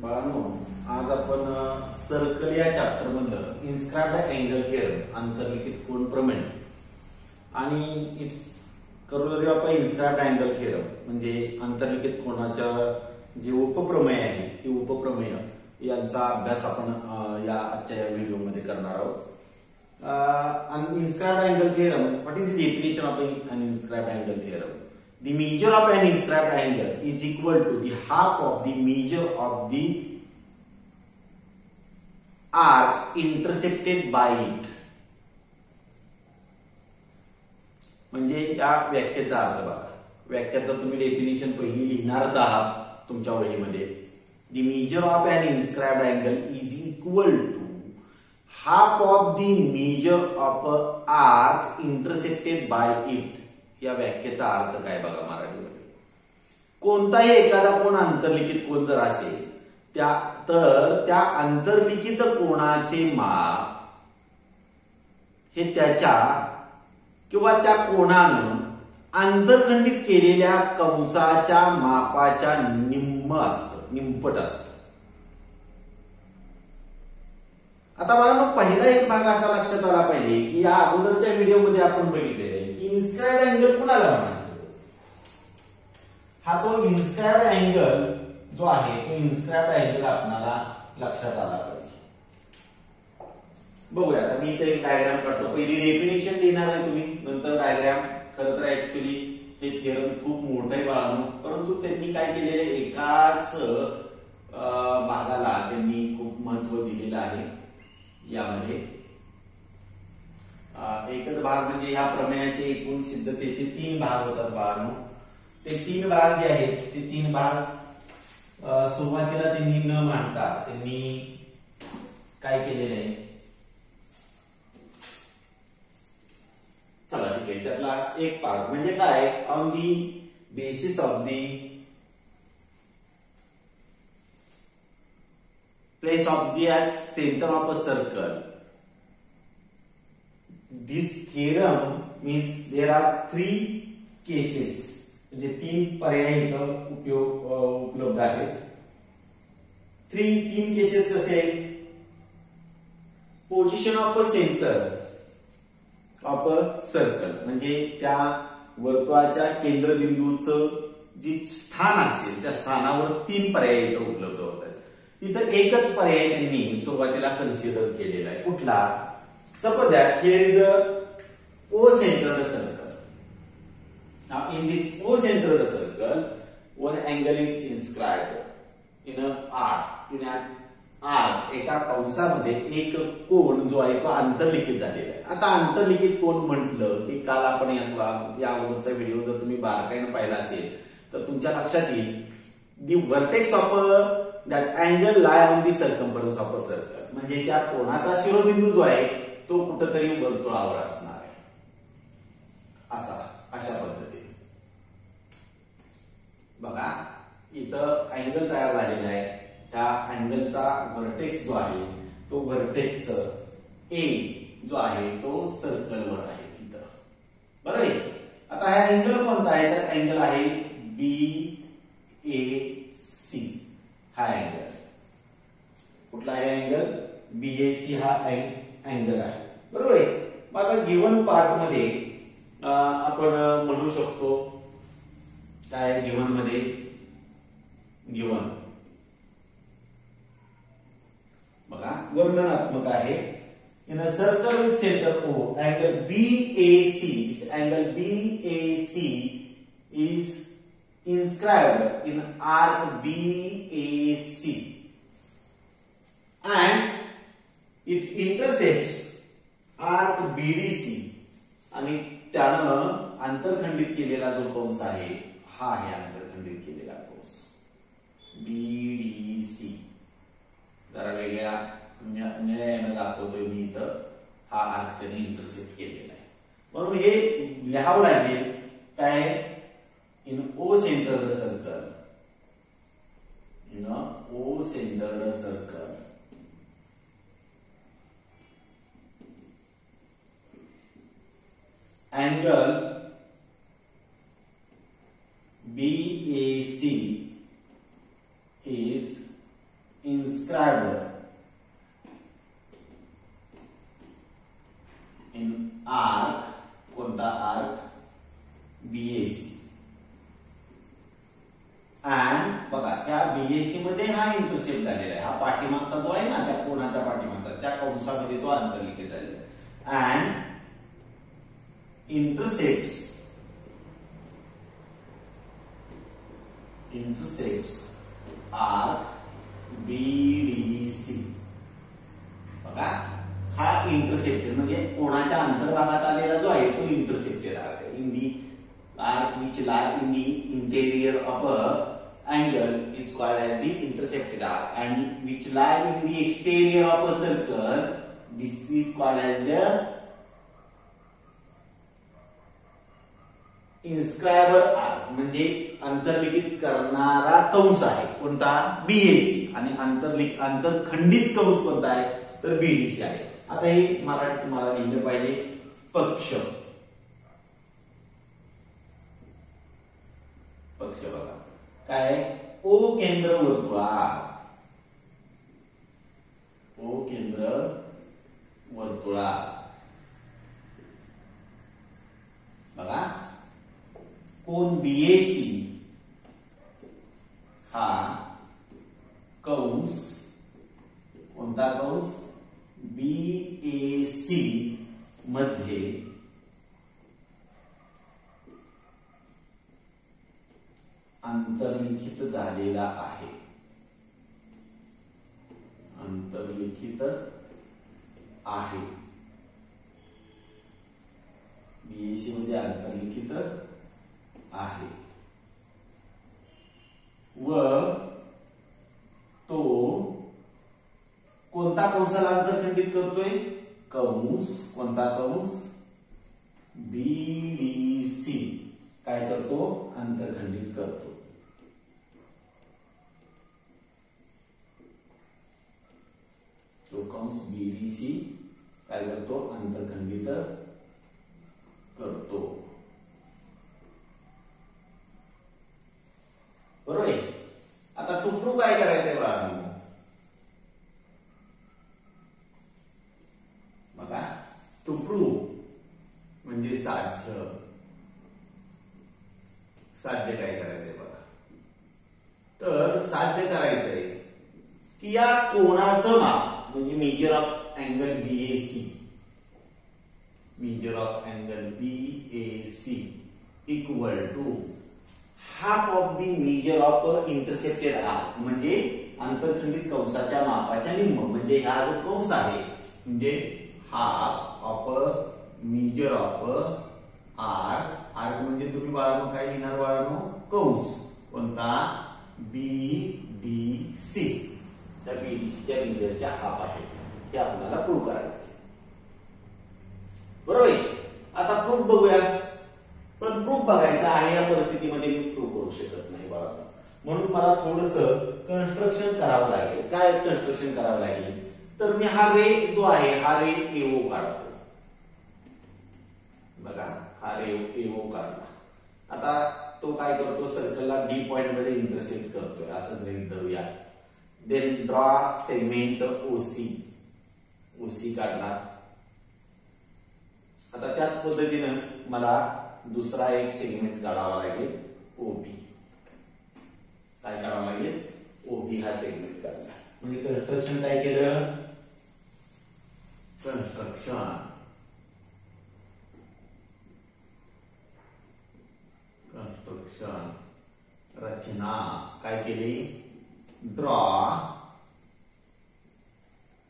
बाळांनो, आज आपण सर्कल या चॅप्टर मधलं इन्स्क्राइब्ड अँगल थिअरम अंतर्लिखित कोन प्रमेय आणि it's corollary of inscribed angle theorem म्हणजे अंतर्लिखित कोनाच्या जे उपप्रमेय आहे ते उपप्रमेय यांचा अभ्यास आपण आजच्या या व्हिडिओमध्ये करणार आहोत. Inscribed angle theorem, what is the definition of an inscribed angle theorem? The measure of an inscribed angle is equal to the half of the measure of the arc intersected by it. म्हणजे या व्याख्येचा अर्थ बघा. व्याख्या तर तुम्ही definition पहिली लिहिणारच आहात तुमच्या वहीमध्ये. The measure of an inscribed angle is equal to half of the measure of an arc intersected by it. या व्याख्येचा अर्थ काय बघा मराठीमध्ये. कोणताही एखादा कोन अंतर्लिखित कोन जर असेल तर त्या अंतर्लिखित कोनाचे माप हे त्याच्या किंवा त्या कोनानं आंतरखंडित केलेल्या कंसाच्या मापाच्या निम्पट असतं. आता मला पहिला एक भाग असा लक्षात आला पाहिजे की या अगोदरच्या व्हिडिओमध्ये आपण बघितलेलं आहे की इन्स्क्राइब्ड अँगल कुणाला म्हणायचं. हा तो इन्स्क्राइब्ड अँगल जो आहे तो इन्स्क्राइब्ड अँगल आपल्याला लक्षात आला पाहिजे. बघूया, आता मी इथे एक डायग्राम काढतो. पहिली डेफिनेशन लिहिणार आहे तुम्ही, नंतर डायग्राम. खरं तर ऍक्च्युअली हे थिअरम खूप मोठं आहे बाळांनो, परंतु त्यांनी काय केलेलं आहे, एकाच भागाला त्यांनी खूप महत्व दिलेलं आहे. यामध्ये एकच भाग म्हणजे या प्रमेयाचे एकूण सिद्धतेचे 3 भाग होतात बाळांनो. ते 3 भाग जे आहेत ते 3 भाग सुरुवातीला त्यांनी न मांडता त्यांनी काय केलेले आहे, चला ठीक आहे, त्यातला एक भाग म्हणजे काय, on the basis of the place of the at center of a circle. This theorem means there are 3 cases, म्हणजे 3 पर्याय इथं उपलब्ध आहेत. 3 केसेस कसे आहेत. Position of a centre of a circle, म्हणजे त्या वर्तुळाच्या केंद्रबिंदूचं जे स्थान असेल त्या स्थानावर 3 पर्याय इथं उपलब्ध होतात. इथं एकच पर्याय त्यांनी सुरुवातीला कन्सिडर केलेला आहे. कुठला? Suppose that here is a O centred circle. Now in this O centred circle one angle is inscribed in a arc. In an arc, एका कंसामध्ये एक कोन जो आहे तो अंतर्लिखित झालेला आहे. आता अंतर्लिखित कोन म्हटलं की काल आपण या अगोदरचा व्हिडिओ जर तुम्ही बारकाईने पाहिला असेल तर तुमच्या लक्षात येईल, the vertex of that angle lie on the circumference of a circle. म्हणजे त्या कोनाचा शिरोबिंदू जो आहे तो कुठेतरी वर्तुळावर असणार आहे. अशा पद्धतीने बघा, इथं अँगल तयार झालेला आहे. त्या अँगलचा व्हर्टेक्स जो आहे तो व्हर्टेक्स ए जो आहे तो सर्कलवर आहे इथं, बरोबर आहे. आता हा अँगल कोणता आहे, तर अँगल आहे BAC. हा अँगल कुठला आहे, अँगल BAC हा अँगल आहे, बरोबर आहे. मग आता गिव्हन पार्ट मध्ये आपण म्हणू शकतो काय, गिव्हन मध्ये गिव्हन बघा वर्णनात्मक आहे. In a circle with centre O, angle BAC, angle BAC is inscribed in arc BAC and it intercepts arc BDC. आणि त्यानं आंतरखंडित केलेला जो कंस आहे हा आहे आंतरखंडित केलेला कंस BDC. जरा वेगळ्या निळ्याने दाखवतोय मी इथं. हा आर्क त्याने इंटरसेप्ट केलेला आहे, म्हणून हे लिहावं लागेल काय, in O centered circle, in a O centered circle, angle BAC is BAC मध्ये हा इंटरसेप्ट झालेला आहे, हा पाठीमागचा जो आहे ना त्या कोणाच्या पाठीमागचा त्या कंसामध्ये तो अंतर्लिखित झालेला आहे. And intercepts arc BDC. बघा हा इंटरसेप्टेड म्हणजे कोणाच्या अंतर्भागात आलेला जो आहे तो इंटरसेप्टेड आर्क आहे. In the arc which lie in the interior of a angle is called as the intercepted arc, and which lie in the exterior of a circle, this is called as the inscribed arc. म्हणजे अंतर्लिखित करणारा कंस आहे कोणता, BSc, आणि अंतरखंडित कंस कोणता आहे तर बीडीसी आहे. आता हे मराठीत तुम्हाला लिहिलं पाहिजे पक्ष. पक्ष बघा काय, ओ केंद्र वर्तुळात, ओ केंद्र वर्तुळात बघा कोण बीएसी हा कंस, कोणता कंस बीएसी मध्ये अंतर्लिखित झालेला आहे, अंतर्लिखित आहे. बीएसी मध्ये अंतर्लिखित आहे व तो कोणता कंसाला अंतर्खंडित करतोय, कंस, कोणता कंस बीडीसी काय करतो अंतर्खंडित करतो. तो कंस बीडीसी काय करतो अंतर्खंडित करतो. बरोबर आहे. आता टू प्रूव्ह काय करायचंय बाळांनो, बघा टू प्रूव्ह म्हणजे साध्य, साध्य काय करायचंय बघा. तर साध्य करायचंय की या कोणाचं माप म्हणजे measure of angle BAC, measure of angle BAC equal to half of the measure of intercepted arc, म्हणजे अंतर्खंडित कंसाच्या मापाच्या निम्म. म्हणजे हा जो कंस आहे म्हणजे half of measure of arc, arc म्हणजे तुम्ही बाळांनो काय लिहिणार बाळांनो कंस, कोणता बीडीसी, त्या बीडीसीच्या मेजरच्या हाफ आहे ते आपल्याला प्रूव्ह करायचं. बरोबर आहे. आता प्रूफ बघूया, पण प्रूफ बघायचा आहे या परिस्थितीमध्ये मी प्रूफ करू शकत नाही बाळा, म्हणून मला थोडस कन्स्ट्रक्शन करावं लागेल. काय कन्स्ट्रक्शन करावं लागेल तर मी हा रे जो आहे हा रे एओ काढतो. बघा हा रे एओ काढला. आता तो काय करतो सर्कलला डी पॉइंट मध्ये इंटरसेक्ट करतोय असं गृहीत धरूया. Then draw segment OC, OC काढला. आता त्याच पद्धतीनं मला दुसरा एक सेगमेंट काढावा लागेल ओबी. काय काढावा लागेल ओबी हा सेगमेंट काढला. म्हणजे कन्स्ट्रक्शन काय केलं, कन्स्ट्रक्शन रचना काय केली, ड्रॉ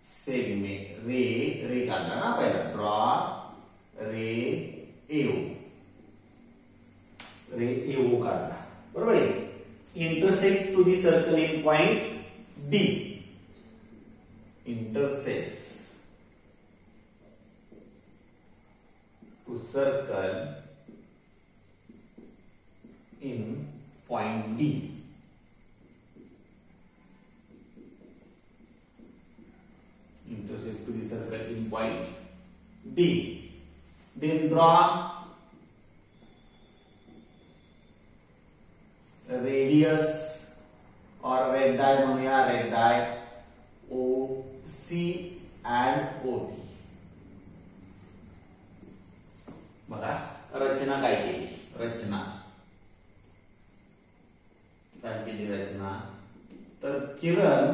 सेगमेंट रे, रे काढला ना पहिला, draw ray AO, ray AO काढला. बरोबर आहे. Intersect to the circle in point D, intersects to circle in point D. Intersect to the circle in point D. Then draw radius or radii म्हणूया, radii OC and OB. बघा रचना काय केली, रचना काय केली, रचना तर किरण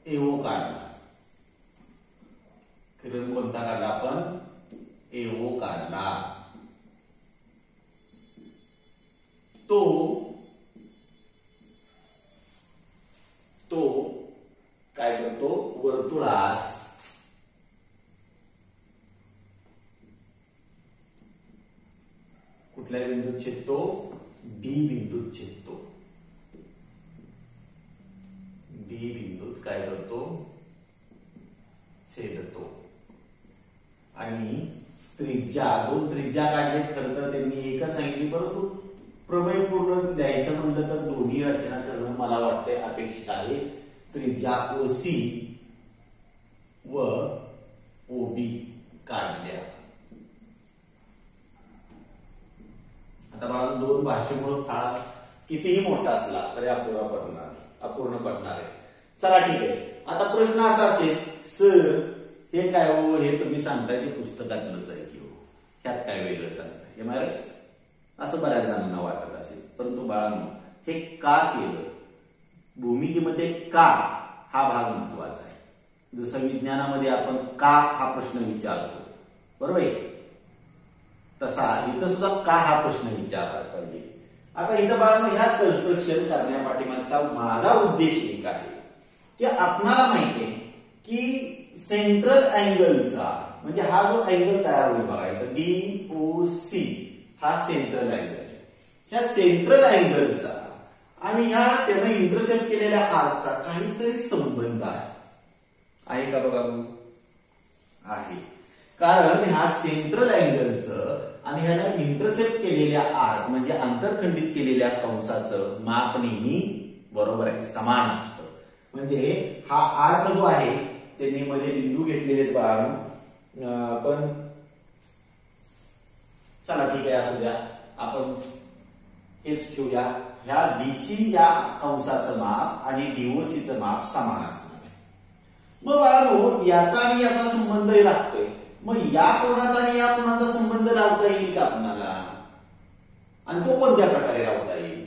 एओ काढला. किरण कोणता काढला आपण? एओ काढला. तो काय करतो? वर्तुळास कुठल्या बिंदूत छेदतो? डी बिंदूत छेदतो. डी बिंदूत काय करतो? छेदतो. आणि दोन त्रिज्या काढले. खरं तर त्यांनी एकच सांगितली, परंतु प्रमेय पूर्ण द्यायचं म्हणलं तर दोन्ही रचना करणं मला वाटते अपेक्षित आहे. त्रिज्या ओसी व ओबी काढल्या. आता मला दोन भाषेमुळे फार कितीही मोठा असला तरी अपूर्ण पडणार आहे. चला ठीक आहे. आता प्रश्न असा असेल, सर हे काय हो, हे तुम्ही सांगताय ते पुस्तकातलंच आहे की हो, ह्यात काय वेगळं सांगताय, हे मारे असं बऱ्याच जणांना वाटत असेल. परंतु बाळांनो, हे का केलं, भूमिकेमध्ये का हा भाग महत्वाचा आहे. जसं विज्ञानामध्ये आपण का हा प्रश्न विचारतो, बरोबर आहे, तसा इथं सुद्धा का हा प्रश्न विचारला पाहिजे. आता इथं बाळांनो, ह्या कन्स्ट्रक्शन करण्यापाठीमागचा माझा उद्देश एक आहे की आपणाला माहिती आहे की सेंट्रल अँगलचा, म्हणजे हा जो अँगल तयार होईल बघा इथं DOC, हा सेंट्रल अँगल आहे. ह्या सेंट्रल अँगलचा आणि ह्या त्यानं इंटरसेप्ट केलेल्या आर्कचा काहीतरी संबंध आहे का बघा? आहे. कारण ह्या सेंट्रल अँगलचं आणि ह्यानं इंटरसेप्ट केलेल्या आर्क म्हणजे आंतरखंडित केलेल्या कंसाचं माप नेहमी बरोबर आहे, समान असतं. म्हणजे हा आर्क जो आहे त्यांनी मध्ये बिंदू घेतलेले पण चला ठीक आहे, असू द्या, आपण हेच घेऊया. ह्या DC या कंसाचं माप आणि DOCचं माप समान असणार आहे. मग बाळांनो, याचा आणि याचा संबंध लागतोय. मग या कोणाचा आणि या कोणाचा संबंध लावता येईल का आपणाला? आणि तो कोणत्या प्रकारे लावता येईल?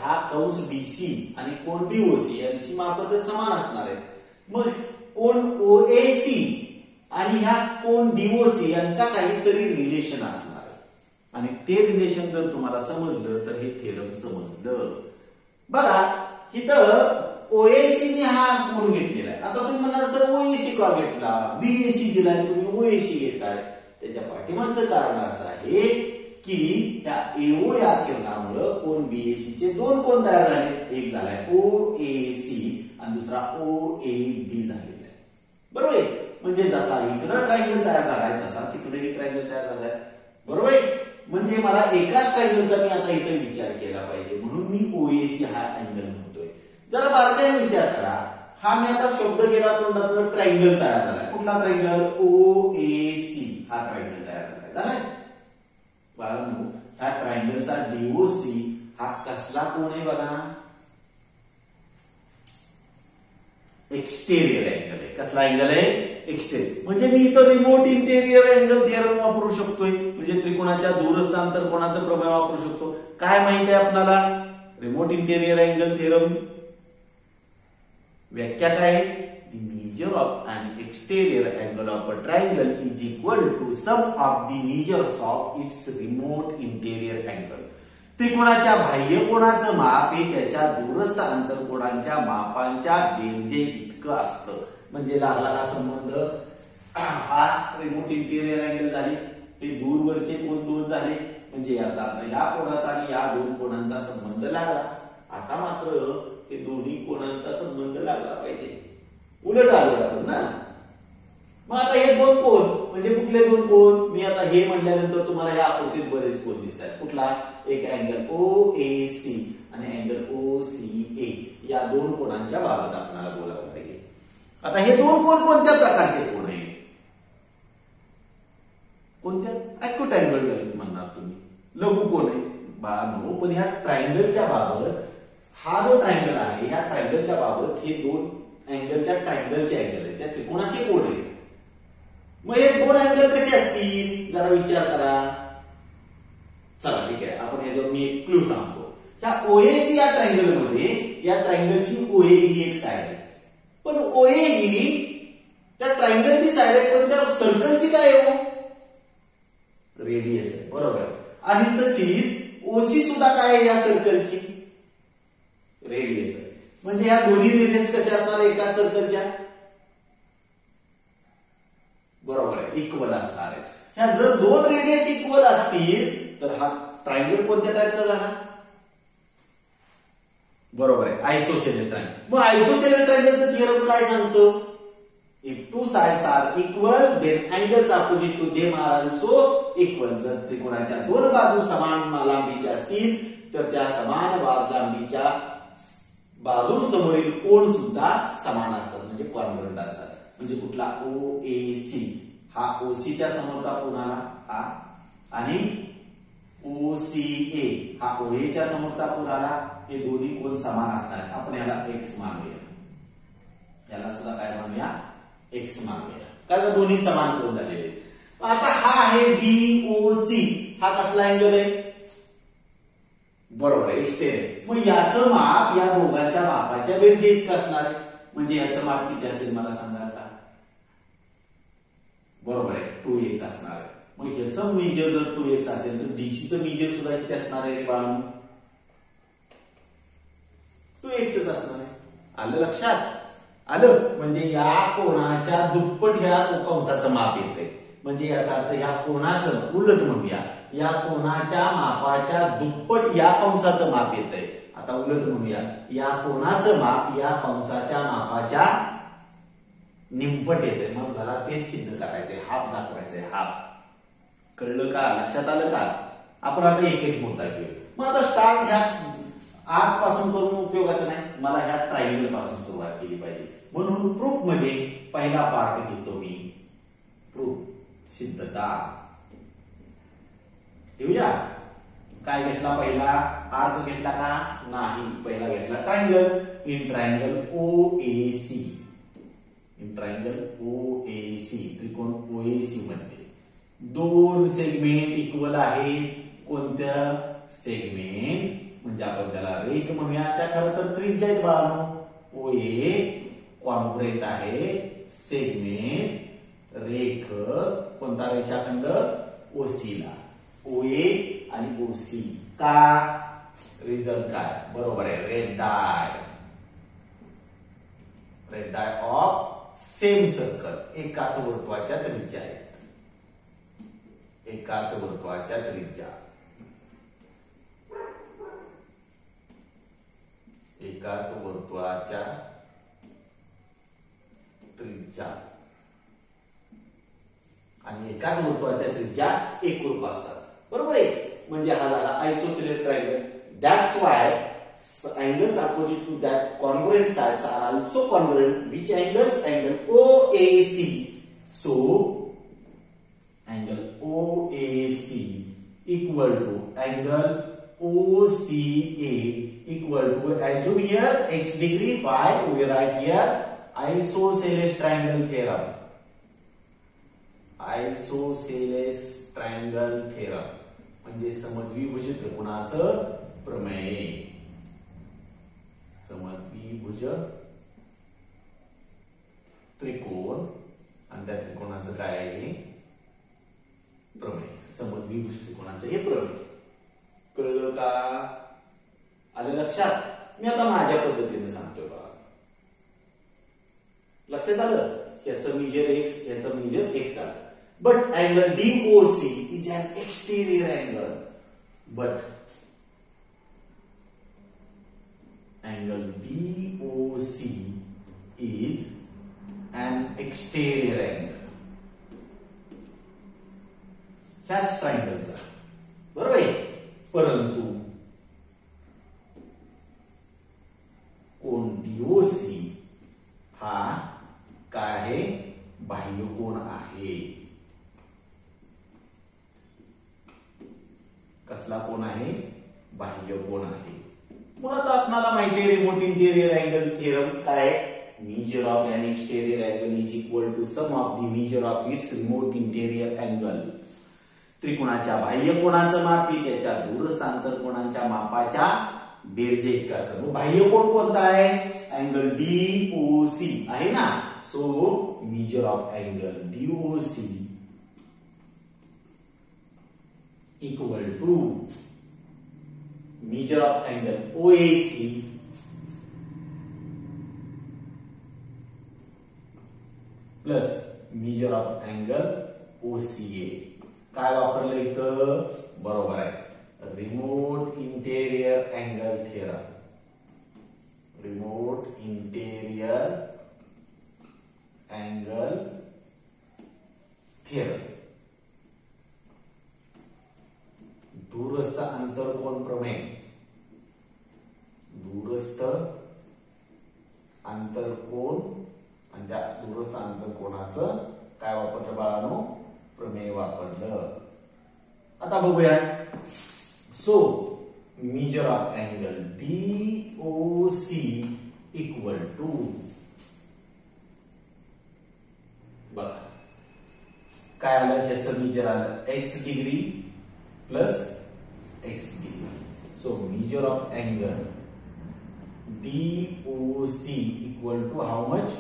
हा कंस BC आणि कोण DOC यांची माप तर समान असणार आहे. मग कोण OAC आणि ह्या कोण DOC यांचा काहीतरी रिलेशन असणार आहे. आणि ते रिलेशन जर तुम्हाला समजलं तर हे थेरम समजलं. बघा इथं OAC ने हा कोण घेतलेला आहे. आता तुम्ही म्हणाल सर OAC का घेतला, BAC दिलाय, तुम्ही OAC घेताय. त्याच्या पाठीमागचं कारण असं आहे की त्या AO या किरणामुळे कोण BAC चे दोन कोण तयार झाले. एक झालाय OAC आणि दुसरा OAB झालेला आहे, बरोबर आहे. म्हणजे जसा इकडं ट्रायंगल तयार झालाय तसाच इकडेही ट्रायंगल तयार झालाय, बरोबर आहे. म्हणजे मला एकाच ट्रायंगलचा मी आता इथे विचार केला पाहिजे, म्हणून मी OAC हा अँगल म्हणतोय. जरा बारकाईने विचार करा. हा मी आता शब्द केला तोंडातून, ट्रायंगल तयार झालाय. कुठला ट्रायंगल? OAC हा ट्रायंगल तयार झालाय. बाळांनो, ह्या ट्रायंगलचा DOC हा कसला कोण आहे बघा? एक्सटेरियर अँगल आहे. कसला अँगल आहे? एक्सटेरियर. म्हणजे मी इथं रिमोट इंटेरियर अँगल थिअरम वापरू शकतोय. म्हणजे त्रिकोणाच्या दूरस्थ अंतरकोणाचं प्रमेय वापरू शकतो. काय माहिती आहे आपल्याला? रिमोट इंटेरियर अँगल थिअरम व्याख्या काय? The measure of an exterior angle of a triangle is equal to sum of the measures of its remote interior angle. त्रिकोणाच्या बाह्य कोणाचं माप हे त्याच्या दूरस्थ अंतरकोणांच्या मापांच्या बेरजे इतकं असतं. म्हणजे लागला हा संबंध, हा रिमोट इंटेरियर अँगल झाले, हे दूरवरचे कोण दोन झाले, म्हणजे याचा अर्थ या कोणाचा आणि या दोन कोणांचा संबंध लागला. आता मात्र हे दोन्ही कोणांचा संबंध लागला पाहिजे, उलट आलं आपण ना. मग आता हे दोन कोण म्हणजे कुठले दोन कोण? मी आता हे म्हणल्यानंतर तुम्हाला या आकृतीत बरेच कोण दिसतात. कुठला? एक अँगल OAC आणि अँगल OCA, या दोन कोणांच्या बाबत आपल्याला बोलावं लागेल. आता हे दोन कोण कोणत्या प्रकारचे कोण आहे? कोणत्या? ऍक्यूट अँगल म्हणणार तुम्ही, लघु कोण आहे बाळांनो. पण ह्या ट्रायंगलच्या बाबत, हा जो ट्रायंगल आहे ह्या ट्रायंगलच्या बाबत हे दोन अँगल त्या ट्रायंगलचे अँगल आहेत, त्या त्रिकोणाचे कोण आहेत. मग हे दोन अँगल कसे असतील जरा विचार करा. चला ठीक आहे, आपण याच्यावर मी एक क्लू सांगतो. ह्या ओएसी या ट्रायंगल मध्ये या ट्रायंगलची ओए ही एक साइड आहे, पण ओए ही त्या ट्रायंगलची साइड आहे, पण त्या सर्कलची काय आहे? रेडियस आहे, बरोबर. आणि तशीच ओसी सुद्धा काय आहे? या सर्कलची रेडियस आहे. म्हणजे ह्या दोन्ही रेडियस कशा असणार एका सर्कलच्या? बरोबर आहे, इक्वल असणार आहे. ह्या जर दोन रेडियस इक्वल असतील तर हा ट्रायंगल कोणत्या टाइपचा झाला? बरोबर आहे, आयसोसेलेस ट्रायंगल. मग आयसोसेलेस ट्रायंगलचं थिअरम काय सांगतो? If two sides are equal, then angles opposite to them are also equal. जर त्रिकोणाच्या दोन बाजू समान लांबीच्या असतील तर त्या समान लांबीच्या बाजू समोरील कोण सुद्धा समान असतात, म्हणजे कॉन्ग्रुएंट असतात. म्हणजे कुठला? OAC. हा OC च्या समोरचा कोण आला? हा. आणि OCA हा OA च्या समोरचा कोण आला? हे दोन्ही कोण समान असतात. आपण याला x मानूया, याला सुद्धा काय म्हणूया? x मानूया, कारण दोन्ही समान कोण झालेले. आता हा आहे DOC. हा कसला अँगल आहे? बरोबर आहे, एक्सटेरियर. मग याचं माप या दोघांच्या मापाच्या बेरजे इतकं असणार आहे. म्हणजे याचं माप किती असेल मला सांगा का? बरोबर आहे, 2x असणार आहे. मग ह्याचं मेजर जर 2x असेल तर डीसीचं मेजर सुद्धा किती असणार आहे बाळांनो? 2xच असणार आहे. आलं लक्षात? आलं. म्हणजे या कोणाच्या दुप्पट ह्या कंसाचं माप येते. म्हणजे याचा अर्थ या कोणाचं उलट म्हणूया, या कोणाच्या मापाच्या दुप्पट या कंसाचं माप येतंय. आता उलट म्हणूया, या कोणाचं माप या कंसाच्या मापाच्या निमपट येते. मग मला तेच सिद्ध करायचंय, हाफ दाखवायचंय, हाफ. कळलं का? लक्षात आलं का? आपण आता एक एक मुद्दा घेऊ. मग आता स्टार्ट ह्या आर्क पासून करून उपयोगाचं नाही, मला ह्या ट्रायंगल पासून सुरुवात केली पाहिजे. म्हणून प्रूफ मध्ये पहिला पार्ट घेतो मी, प्रूफ, सिद्धता. घेऊया. काय घेतला पहिला? आर्क घेतला का? नाही, पहिला घेतला triangle. In triangle OAC, in triangle OAC, त्रिकोण OAC मध्ये दोन सेगमेंट इक्वल आहेत. कोणत्या? सेगमेंट म्हणजे आपण त्याला रेख म्हणूया. त्या खरं तर त्रिज्या आहेत बाळांनो. OA कॉन्ग्रुएंट आहे सेगमेंट रेख. कोणता रेषाखंड? OC ला. OA आणि OC. का? रिझन काय? बरोबर आहे, radii. Radii of same circle. एकाच वर्तुळाच्या त्रिज्या आहेत, एकाच वर्तुळाच्या त्रिज्या, एकाच वर्तुळाच्या त्रिज्या आणि एकाच वर्तुळाच्या त्रिज्या एकरूप असतात. बरोबर आहे. म्हणजे हा झाला isosceles triangle. That's why angles opposite to that congruent sides are also congruent. Which angles? Angle OAC. So angle OAC equal to angle OCA equal to, assume here x degree by, we write here isosceles triangle theorem. Isosceles triangle theorem म्हणजे समद्विभुज त्रिकोणाचं प्रमेय. समद्विभुज त्रिकोण आणि त्या त्रिकोणाचं काय आहे? प्रमेय. समद्विभुज त्रिकोणाचं हे प्रमेय. कळलं का? आलं लक्षात? मी आता माझ्या पद्धतीने सांगतोय बघा. लक्षात आलं? याचं मेजर x, याचं मेजर x आहे. But angle DOC is an exterior angle. But angle DOC is an exterior angle. ह्याच ट्रायंगलचा. बरोबर आहे. परंतु कोण DOC हा काय आहे? बाह्य कोण आहे. कसला कोण आहे? बाह्य कोण आहे. मग आता आपल्याला माहिती आहे रिमोट इंटेरियर अँगल थिअरम काय? Measure of an exterior angle is equal to sum of the measure of its remote interior angle. त्रिकोणाच्या बाह्य कोणाचं माप ही त्याच्या दूरस्थ आंतर कोणांच्या मापाच्या बेरजे इतका असतं. मग बाह्य कोन कोणता आहे? अँगल DOC आहे ना. So measure of angle DOC equal to measure of angle OAC plus measure of angle OCA. काय वापरलं इथं? बरोबर आहे, remote interior angle theorem. Remote interior angle theorem. दूरस्थ अंतरकोन प्रमेय. दूरस्थ अंतरकोन आणि त्या दूरस्थ अंतरकोनाचं काय वापरलं बाळांनो? प्रमेय वापरलं. आता बघूया. So measure of angle DOC equal to, बघा काय आलं, ह्याचं मेजर आलं x degree plus x degree. So measure of angle DOC equal to how much?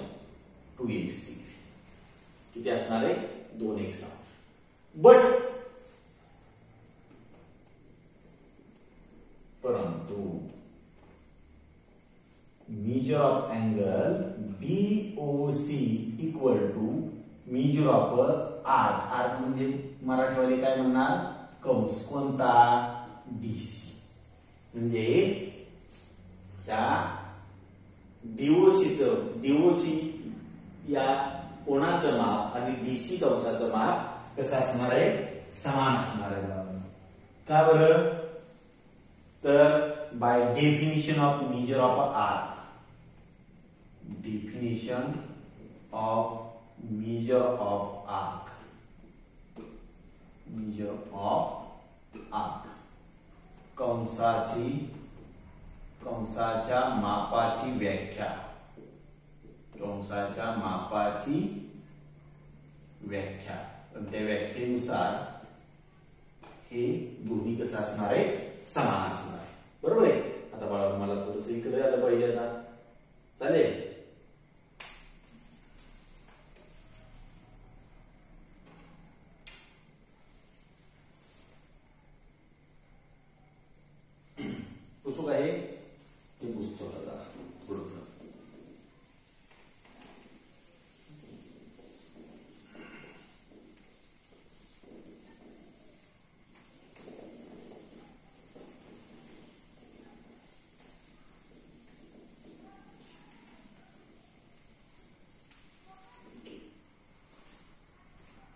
2x degree. किती असणार आहे? 2x. बट परंतु measure of angle BOC equal to measure of arc. Arc म्हणजे मराठीवाले काय म्हणणार? कंस. कोणता? DC. म्हणजे या DOC या कोणाचं माप आणि DC कंसाचं माप कसं असणार आहे? समान असणार आहे. का बरं? तर by definition of measure of arc. Definition of measure of arc. Measure of arc. कंसाच्या मापाची व्याख्या. कंसाच्या मापाची व्याख्या. पण त्या व्याख्येनुसार हे दोन्ही कसं असणार आहे? समान असणार आहे. बरोबर आहे. आता बाळा मला थोडस इकडे आलं पाहिजे. आता चालेल. पुस्तक आहे ते पुस्तक आता थोडस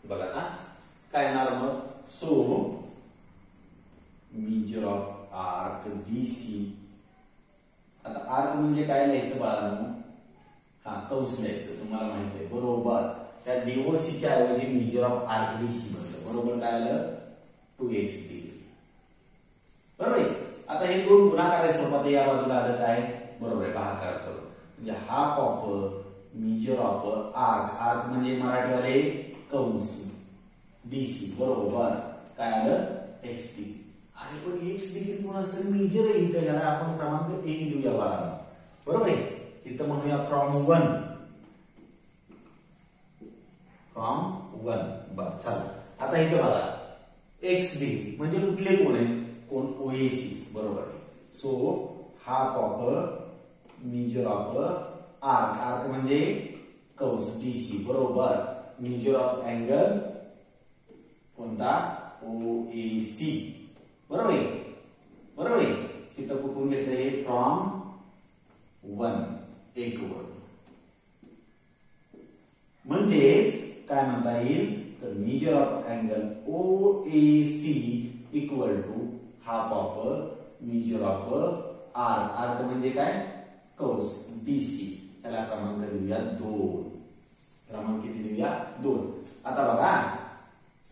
बघा ना काय येणार मग. So measure of arc DC. आता आर्क म्हणजे काय लिहायचं बाळांनो? कंस लिहायचं. तुम्हाला माहिती आहे बरोबर. त्या DOC च्या ऐवजी मेजर ऑफ आर्क DC म्हणलं. बरोबर. काय आलं? 2x degree. बरोबर आहे. आता हे दोन गुणाकार स्वरूपात या बाजूला आलं काय? बरोबर आहे, भागाकार स्वरूप. म्हणजे half of measure of arc. Arc म्हणजे मराठीवाले कंस. DC. बरोबर. काय आलं? x degree. अरे पण x डिग्री कोणाच तरी मेजर आहे इथं. याला आपण क्रमांक 1 देऊया बाळा. बरोबर आहे. इथं म्हणूया फ्रॉम 1. फ्रॉम 1. बरं चला. आता इथं बघा x डिग्री म्हणजे कुठले कोण आहे? कोण? OAC. बरोबर आहे. So half of measure of arc. Arc म्हणजे कंस. DC. बरोबर. मेजर ऑफ अँगल कोणता? OAC. बरोबर आहे. बरोबर आहे. इथं कुठून घेतलं हे? फ्रॉम 1. 1 वर. म्हणजेच काय म्हणता येईल? तर measure of angle OAC equal to half of measure of arc. Arc म्हणजे काय? कंस. DC. त्याला क्रमांक देऊया 2. क्रमांक किती देऊया? 2. आता बघा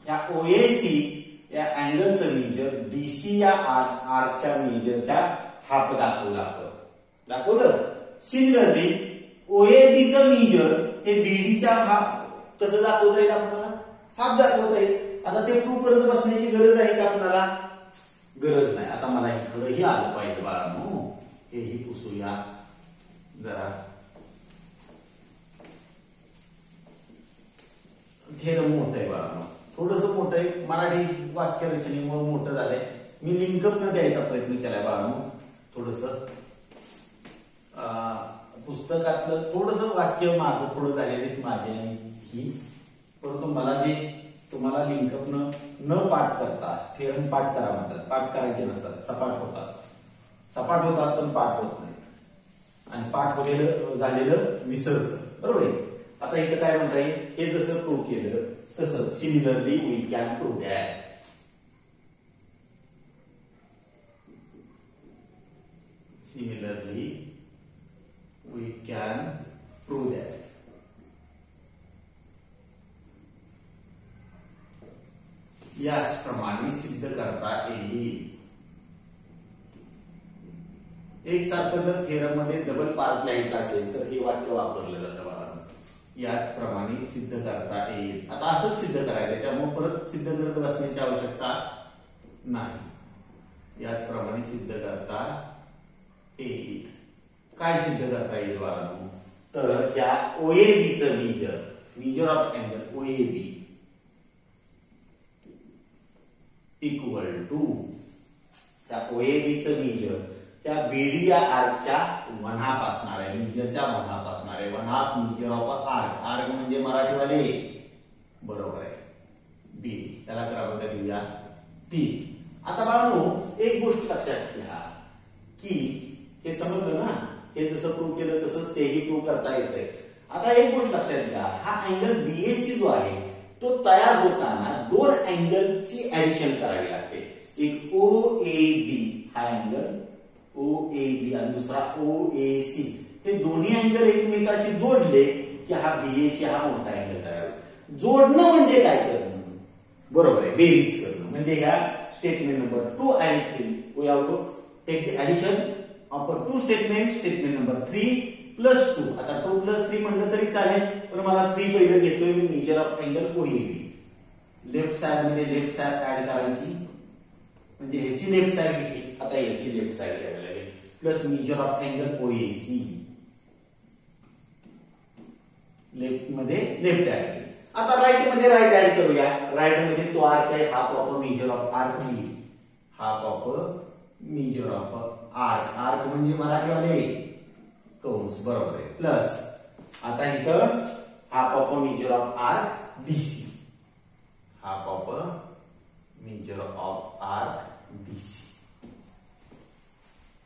या OAC या अँगलचं मेजर DC या आर्कच्या मेजरच्या हाफ दाखवलं आपण. दाखवलं. सिमिलरली OABचं मेजर हे BDच्या हाफ कसं दाखवता येईल आपल्याला? हाफ दाखवता येईल. आता ते प्रूव्ह करत बसण्याची गरज आहे का आपल्याला? गरज नाही. आता मला इकडे ही आलं पाहिजे बाळांनो. हेही पुसूया जरा. थेरम मोठं आहे बाळांनो, थोडस मोठं आहे, मराठी वाक्य रचनेमुळे मोठं झालंय. मी लिंकअप न द्यायचा प्रयत्न केलाय बाळांनो. थोडस पुस्तकातलं थोडस वाक्य मागं पुढं झालेले माझे आणि ही, परंतु मला जे तुम्हाला लिंकअप न पाठ करता, थेरम पाठ करा म्हणतात, पाठ करायचे नसतात, सपाट होतात पण पाठ होत नाहीत, आणि पाठ वगैरे झालेलं विसरतं. बरोबर आहे. आता इथं काय म्हणता येईल, हे जसं प्रूव्ह केलं तसं similarly we can prove that. Similarly, we can prove that. याचप्रमाणे सिद्ध करता येईल. एक सारखं जर थेरम मध्ये डबल पार्ट लिहायचं असेल तर हे वाक्य वापरलं जातं बाळा. याचप्रमाणे सिद्ध करता येईल. आता असंच सिद्ध करायचं, त्यामुळे परत सिद्ध करत बसण्याची आवश्यकता नाही. याचप्रमाणे सिद्ध करता येईल. काय सिद्ध करता येईल बाळांनो, तर ह्या OAB चं measure of angle OAB equal to त्या OAB चं मेजर त्या BD या आर्कच्या वनापासून आहे, मेजरच्या वनापासून आहे. वनात मेजर ऑफ आर्क, आर्क म्हणजे मराठीवाले बरोबर आहे BD, त्याला क्रमांक देऊया 3. आता बाळांनो एक गोष्ट लक्षात घ्या की हे समजलं ना, हे जसं प्रूव्ह केलं तसंच तेही प्रूव्ह करता येतंय. आता एक गोष्ट लक्षात घ्या, हा अँगल BAC जो आहे तो तयार होताना दोन अँगलची ऍडिशन करावी लागते. एक OAB हा अँगल OAB आणि दुसरा OAC, हे दोन्ही अँगल एकमेकाशी जोडले की हा BAC हा मोठा अँगल तयार होतो. जोडणं म्हणजे काय करणं, बरोबर आहे, बेरीज करणं. म्हणजे ह्या statement number 2 and 3 we have to take the addition of two statement. Statement number 3 + 2. आता 2 + 3 म्हणलं तरी चालेल, पण मला 3 पहिलं घेतोय मी. Measure of angle OAB, left side मध्ये लेफ्ट साइड ऍड करायची, म्हणजे ह्याची लेफ्ट साइड घेतली, आता याची लेफ्ट साइड घ्यावी लागेल, plus measure of angle OAC, left मध्ये लेफ्ट ऍड केली. आता राईट मध्ये राईट ऍड करूया. राईट मध्ये तो आर्क आहे, हा प्रॉपर मेजर ऑफ आर्क होईल, हा proper major of arc. Arc म्हणजे मराठीवाले कंस, बरोबर आहे, प्लस आता इथं हा proper major of arc BC, हा proper major of arc BC,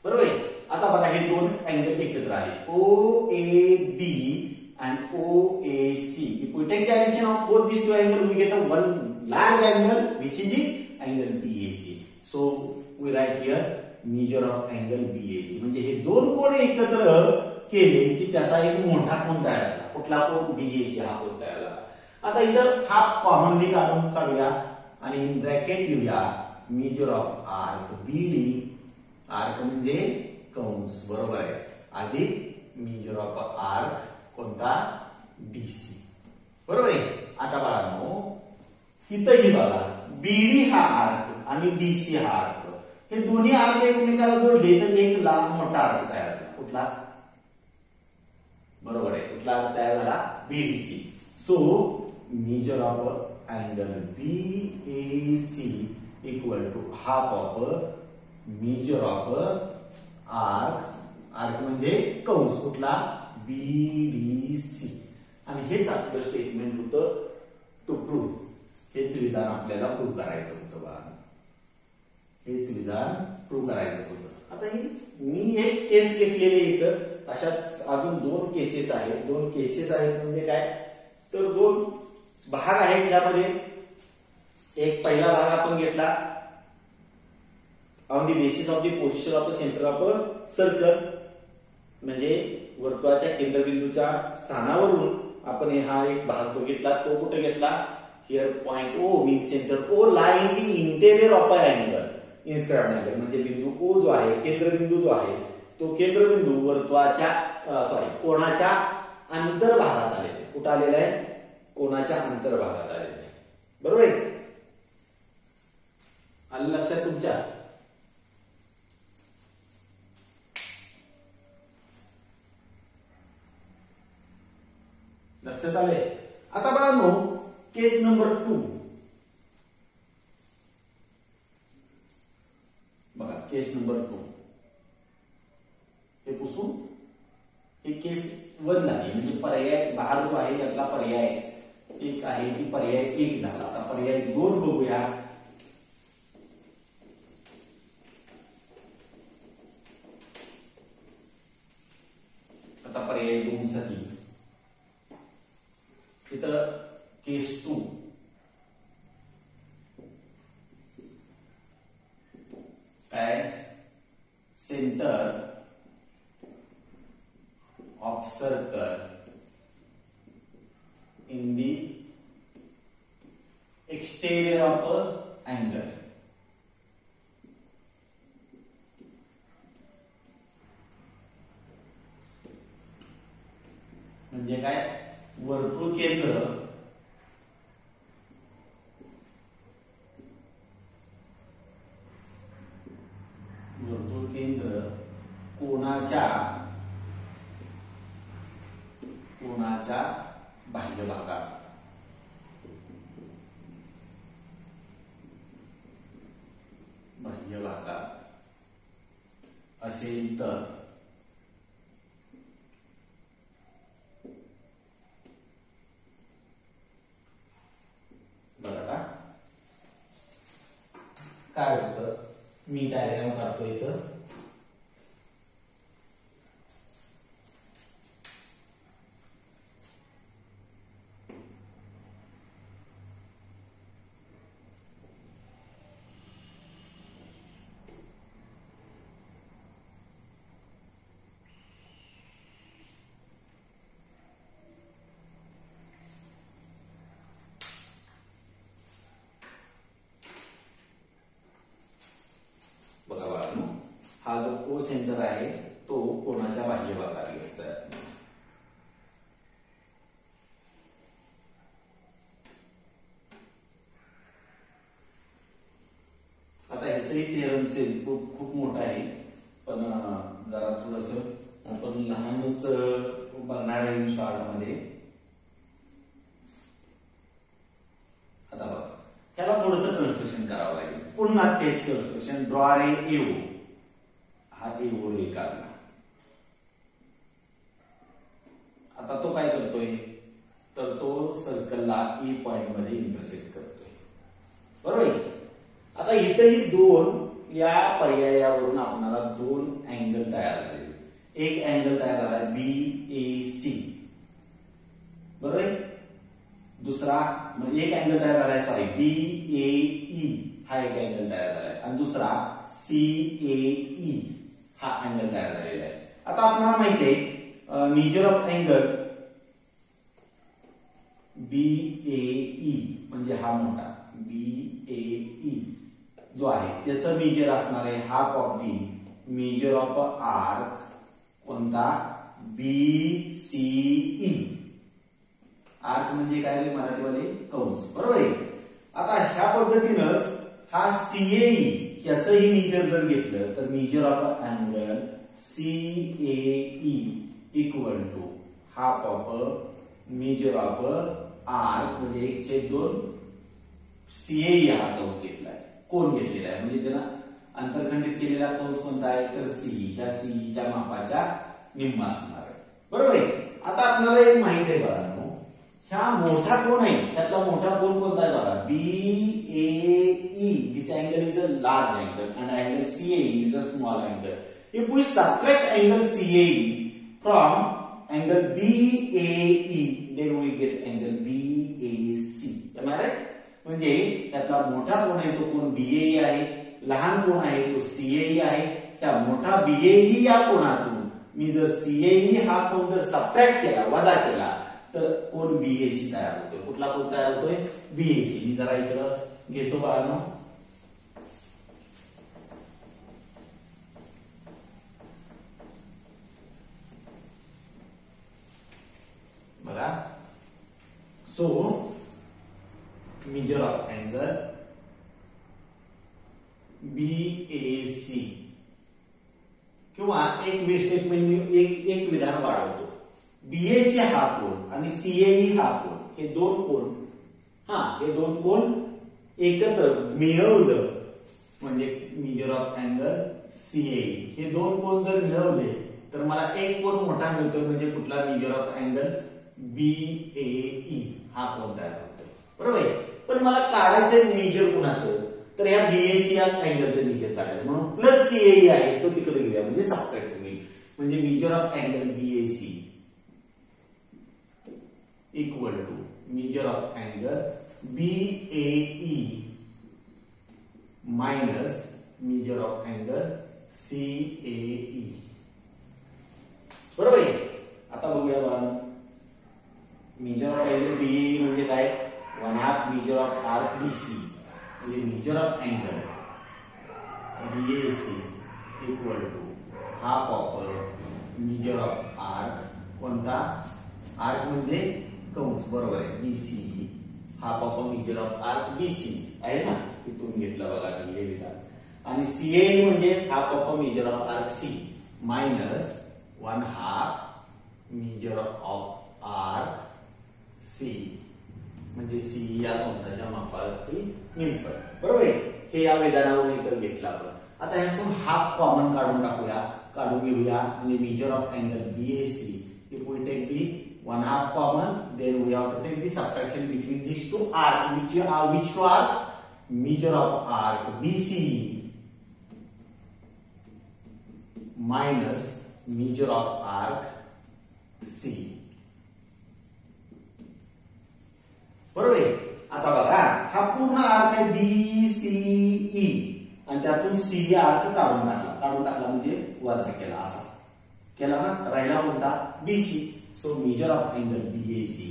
बरोबर आहे. आता बघा हे दोन अँगल एकत्र आहेत, OAB and OAC. If we take the addition of both these two angles, we get a one large angle, which is the angle BAC. So we write here measure of angle BAC. म्हणजे हे दोन कोण एकत्र केले की त्याचा एक मोठा कोन तयार झाला. कुठला कोन? BAC हा कोन तयार झाला. आता इथं हा कॉमनली काढूया आणि इन ब्रॅकेट लिहूया major of arc BD, arc म्हणजे कंस, बरोबर आहे, अधिक मेजर ऑफ आर्क कोणता? BC, बरोबर आहे. आता बाळांनो इथंही बघा BD हा आर्क आणि DC हा आर्क, हे दोन्ही आर्क एकमेकाला जोडले तर एक मोठा आर्क तयार झाला. कुठला? बरोबर आहे, कुठला आर्क तयार झाला? BDC. So measure of angle BAC equal to half of measure of arc, arc म्हणजे कंस, कुठला? BDC. आणि हेच आपलं स्टेटमेंट होतं टू प्रूव्ह. हेच विधान आपल्याला प्रूव्ह करायचं होतं बघा, हेच विधान प्रूव्ह करायचं होतं. आता ही मी एक केस घेतलेली इथं, अशा अजून दोन केसेस आहेत. दोन केसेस आहेत म्हणजे काय, तर दोन भाग आहेत ज्यामध्ये एक पहिला भाग आपण घेतला on the basis of the position of the centre of circle, म्हणजे वर्तुळाच्या केंद्रबिंदूच्या स्थानावरून आपण हा एक भाग बघितला. तो कुठे घेतला? Here point O means centre O Lai in the interior of a angle, inscribed angle, म्हणजे बिंदू O जो आहे, केंद्रबिंदू जो आहे, तो केंद्रबिंदू वर्तुळाच्या कोणाच्या अंतर्भागात आलेला आहे. कुठे आलेला आहे? कोणाच्या अंतर्भागात आलेला आहे, बरोबर आहे. आलं लक्षात तुमच्या? लक्षात आले? आता बाळांनो केस नंबर 2 बघा. केस नंबर 2 हे पुसून हे केस 1 झाली म्हणजे पर्याय भाग जो आहे यातला पर्याय 1 आहे ती पर्याय 1 झाला. आता पर्याय 2 बघूया. आता पर्याय 2 साठी इथं केस 2 काय centre of circle in the exterior of a angle. म्हणजे काय वर्तुळ केंद्र कोणाच्या बाह्य भागात असेल तर बघा काय होतं. मी डायग्राम काढतो इथं. हा जो को सेंटर आहे तो कोणाच्या बाह्य भागात घ्यायचा आहे. आता ह्याचंही थेरम खूप मोठा आहे पण जरा थोडस आपण लहानच बघणार आहे शॉर्टमध्ये. आता बघा त्याला थोडस कन्स्ट्रक्शन करावं लागेल. पुन्हा तेच कन्स्ट्रक्शन ड्रॉ रे एओ हा एओ रे काढला. आता तो काय करतोय तर तो सर्कलला ई पॉइंट मध्ये इंटरसेक्ट करतोय. बरोबर आहे. आता इथेही 2 या पर्यायावरून आपल्याला 2 अँगल तयार झाले. एक अँगल तयार झाला BAC बरोबर आहे. दुसरा एक अँगल तयार झालाय सॉरी BAE हा एक अँगल तयार झालाय आणि दुसरा CAE हा अँगल तयार झालेला आहे. आता आपल्याला माहिती आहे मेजर ऑफ अँगल BAE म्हणजे हा मोठा BAE जो आहे त्याचं मेजर असणार आहे half of the major of arc कोणता BCE. आर्क म्हणजे काय रे मराठीवाले कंस बरोबर आहे. आता ह्या पद्धतीनंच हा CAE याचंही मेजर जर घेतलं तर measure of angle CAE equal to half of measure of arc म्हणजे 1/2 CAE हा कंस घेतलाय कोण घेतलेला आहे म्हणजे त्याला अंतरखंडित केलेला कंस कोणता आहे तर CE. ह्या CE च्या मापाच्या निम्मा असणार आहे बरोबर आहे. आता आपल्याला एक माहिती आहे बघा ह्या मोठा कोण आहे त्यातला मोठा कोण कोणता आहे बघा BAE. This angle is a large angle and angle CAE is a small angle. If we subtract angle CAE from angle BAE then we get angle BAC. Am I right? म्हणजे त्यातला मोठा कोण आहे तो कोण BAE आहे. लहान कोण आहे तो CAE आहे. त्या मोठा BAE या कोणातून मी जर CAE हा कोण जर सबट्रॅक्ट केला वजा केला तर कोण BAC तयार होतोय. कुठला कोण तयार होतोय BAC. मी जरा इकडं घेतो बाळांनो. बघा so measure of angle BAC किंवा एक स्टेटमेंट मी एक विधान वाढवतो. BAC हा कोण कोन आणि सीएई हा कोन, हे दोन कोन, हे दोन कोन एकत्र मिळवलं म्हणजे मेजर ऑफ अँगल सीएई. हे दोन कोन जर मिळवले तर मला एक कोन मोठा मिळतोय म्हणजे कुठला, मेजर ऑफ अँगल बीएई हा कोन तयार होतोय. बरोबर आहे. पण मला काढायचं मेजर कुणाचं, तर ह्या बीएसी या अँगलचं मेजर काढायचं, म्हणून प्लस सीएई आहे तो तिकडे घेऊया म्हणजे सबट्रॅक्ट होईल. म्हणजे measure of angle BAC equal to measure of angle BAE minus measure of angle CAE. बरोबर आहे. आता बघूया बघा, मेजर ऑफ अँगल बीएई म्हणजे काय, 1/2 मेजर ऑफ आर्क बीसी म्हणजे measure of angle BAC equal to half of measure of arc, कोणता arc म्हणजे कंस, बरोबर आहे, BC, half of measure of arc BC आहे ना, तिथून घेतला बघा हे विधान. आणि सीए म्हणजे half of measure of arc C minus 1/2 measure of arc C म्हणजे सी या कंसाच्या मापाची निमपट. बरोबर आहे. हे या विधानावरून इथं घेतलं आपण. आता ह्यातून हाफ कॉमन काढून घेऊया म्हणजे measure of angle BAC. If we take the 1/2 common, then we have to take the subtraction between these two arcs, which two arc, measure of arc BC minus measure of arc C. बरोबर आहे. आता बघा हा पूर्ण arc आहे BCE आणि त्यातून C arc काढून टाकला म्हणजे वजा केला, असा केला ना, राहिला कोणता, BC. So measure of angle BAC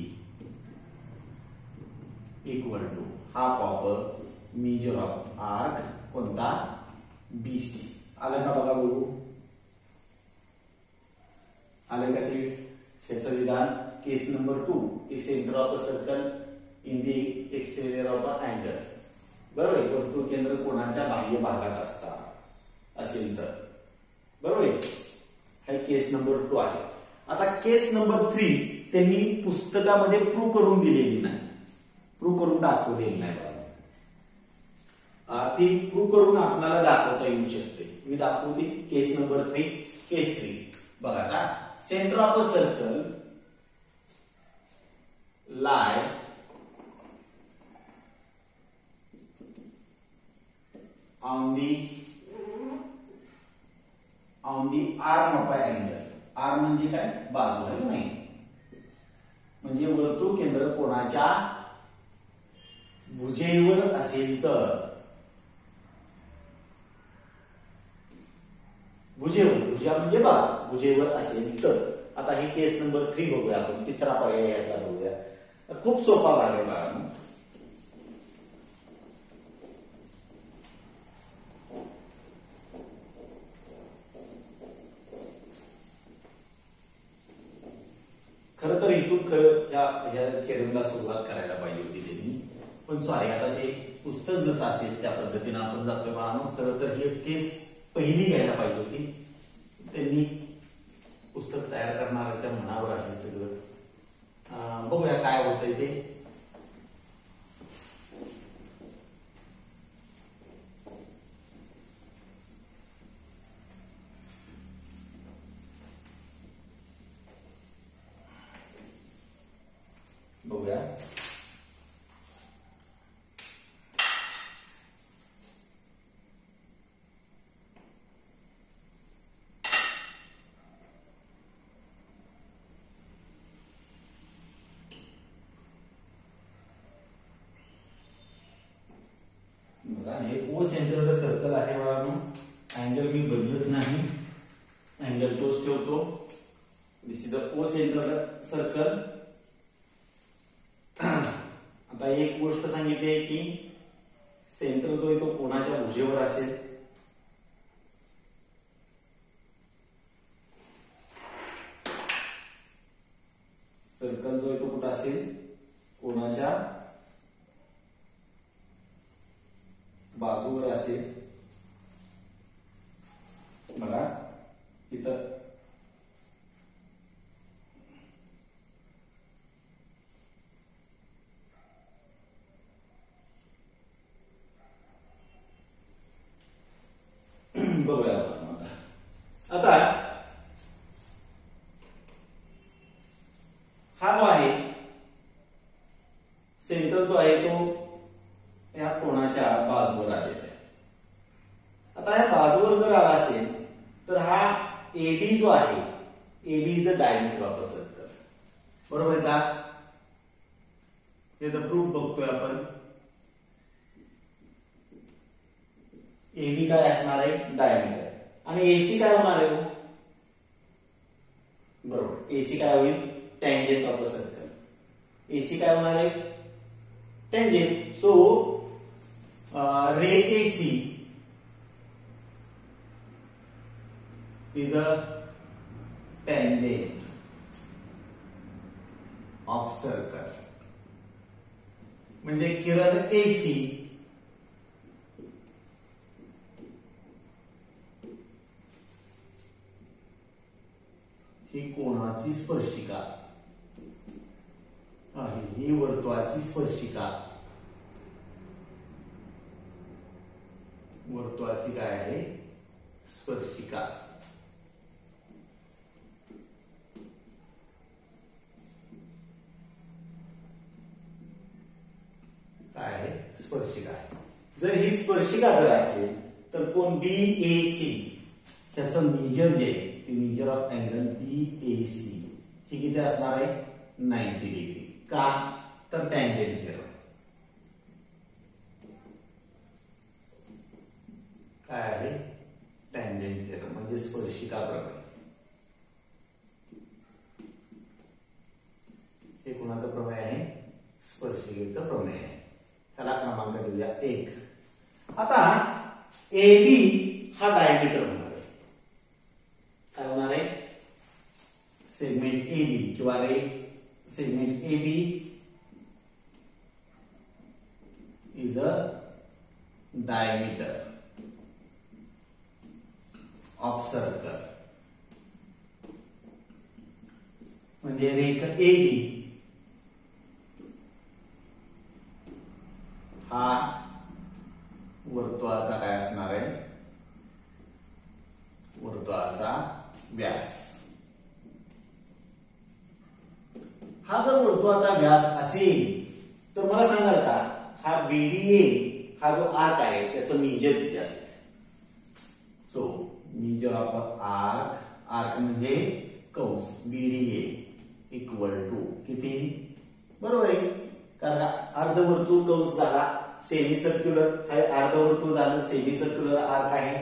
equal to half of measure of arc कोणता BC. आलं का बघा बघू, आलं का ते त्याचं विधान. Case number 2, a centre of a circle in the exterior of a angle. बरोबर आहे. वर्तुळ केंद्र कोणाच्या बाह्य भागात असतात असेल तर, बरोबर आहे. हा केस नंबर 2 आहे. आता केस नंबर 3 त्यांनी पुस्तकामध्ये प्रूव्ह करून दिलेली नाही, प्रूव्ह करून दाखवलेली नाही. ती प्रूव्ह करून आपल्याला दाखवता येऊ शकते. मी दाखवते केस नंबर 3. केस 3 बघा आता, centre of a circle lie on the arm of an angle. Arm म्हणजे काय, बाजू आहे की नाही, म्हणजे वर्तुळ केंद्र कोणाच्या भुजेवर असेल तर, भुजा म्हणजे बाजू, भुजेवर असेल तर. आता हे केस नंबर 3 बघूया आपण, तिसरा पर्याय यातला बघूया. खूप सोपा भाग आहे बघा. खरं तर इथून ह्या थेरमला सुरुवात करायला पाहिजे होती त्यांनी, पण सॉरी, आता ते पुस्तक जसं असेल त्या पद्धतीने आपण जातोय बाळांनो. खरं तर ही केस पहिली घ्यायला पाहिजे होती. त्यांनी पुस्तक तयार करणाऱ्याच्या मनावर आहे सगळं. बघूया काय होतंय ते. बघूया. हे ओ सेंटर सर्कल आहे बाळांनो. अँगल मी बदलत नाही, अँगल तोच ठेवतो. This is the O centre circle. आता एक गोष्ट सांगितली आहे की सेंटर जो आहे तो कोणाच्या भुजेवर असेल, सर्कल जो आहे तो कुठं असेल, कोणाच्या बाजूवर असेल. बघा इथं केंद्र जो आहे तो या कोणाच्या बाजूवर आलेला आहे. आता या बाजूवर जर आला असेल तर हा AB जो आहे, AB is a diameter of a circle. बरोबर का? हे तर प्रूफ बघतोय आपण. AB काय असणार आहे? डायमीटर. आणि AC काय होणार आहे? बरोबर, AC काय होईल? Tangent of a circle. AC काय होणार आहे? Tangent. So ray AC is a tangent of circle. म्हणजे किरण AC ही कोणाची स्पर्शिका आहे? ही वर्तुळाची स्पर्शिका. वर्तुळाची काय आहे? स्पर्शिका. काय आहे? स्पर्शिका आहे. जर ही स्पर्शिका जर असेल तर कोण BAC त्याचं मेजर जे आहे ते मेजर ऑफ अँगल BAC ही किती असणार आहे? 90 डिग्री. का? तर टँजेंट थिअरम. काय आहे? टँजेंट थिअरम म्हणजे स्पर्शिका प्रमेय. हे कोणाचं प्रमेय आहे? स्पर्शिकेचं प्रमेय आहे. त्याला क्रमांक देऊया 1. आता AB हा डायमीटर होणार आहे. काय होणार आहे? सेगमेंट AB किंवा ray segment AB is a diameter of circle. म्हणजे रेख AB हा वर्तुळाचा काय असणार आहे? वर्तुळाचा व्यास. हा जर वर्तुळाचा व्यास असेल तर मला सांगाल का हा BDA हा जो आर्क आहे त्याचं मेजर किती असेल? सो मेजर ऑफ आर्क म्हणजे कंस BDA इक्वल टू किती? बरोबर आहे, कारण अर्धवर्तुळ कंस झाला सेमी सर्क्युलर, हे अर्धवर्तुळ झालं सेमी सर्क्युलर आर्क आहे.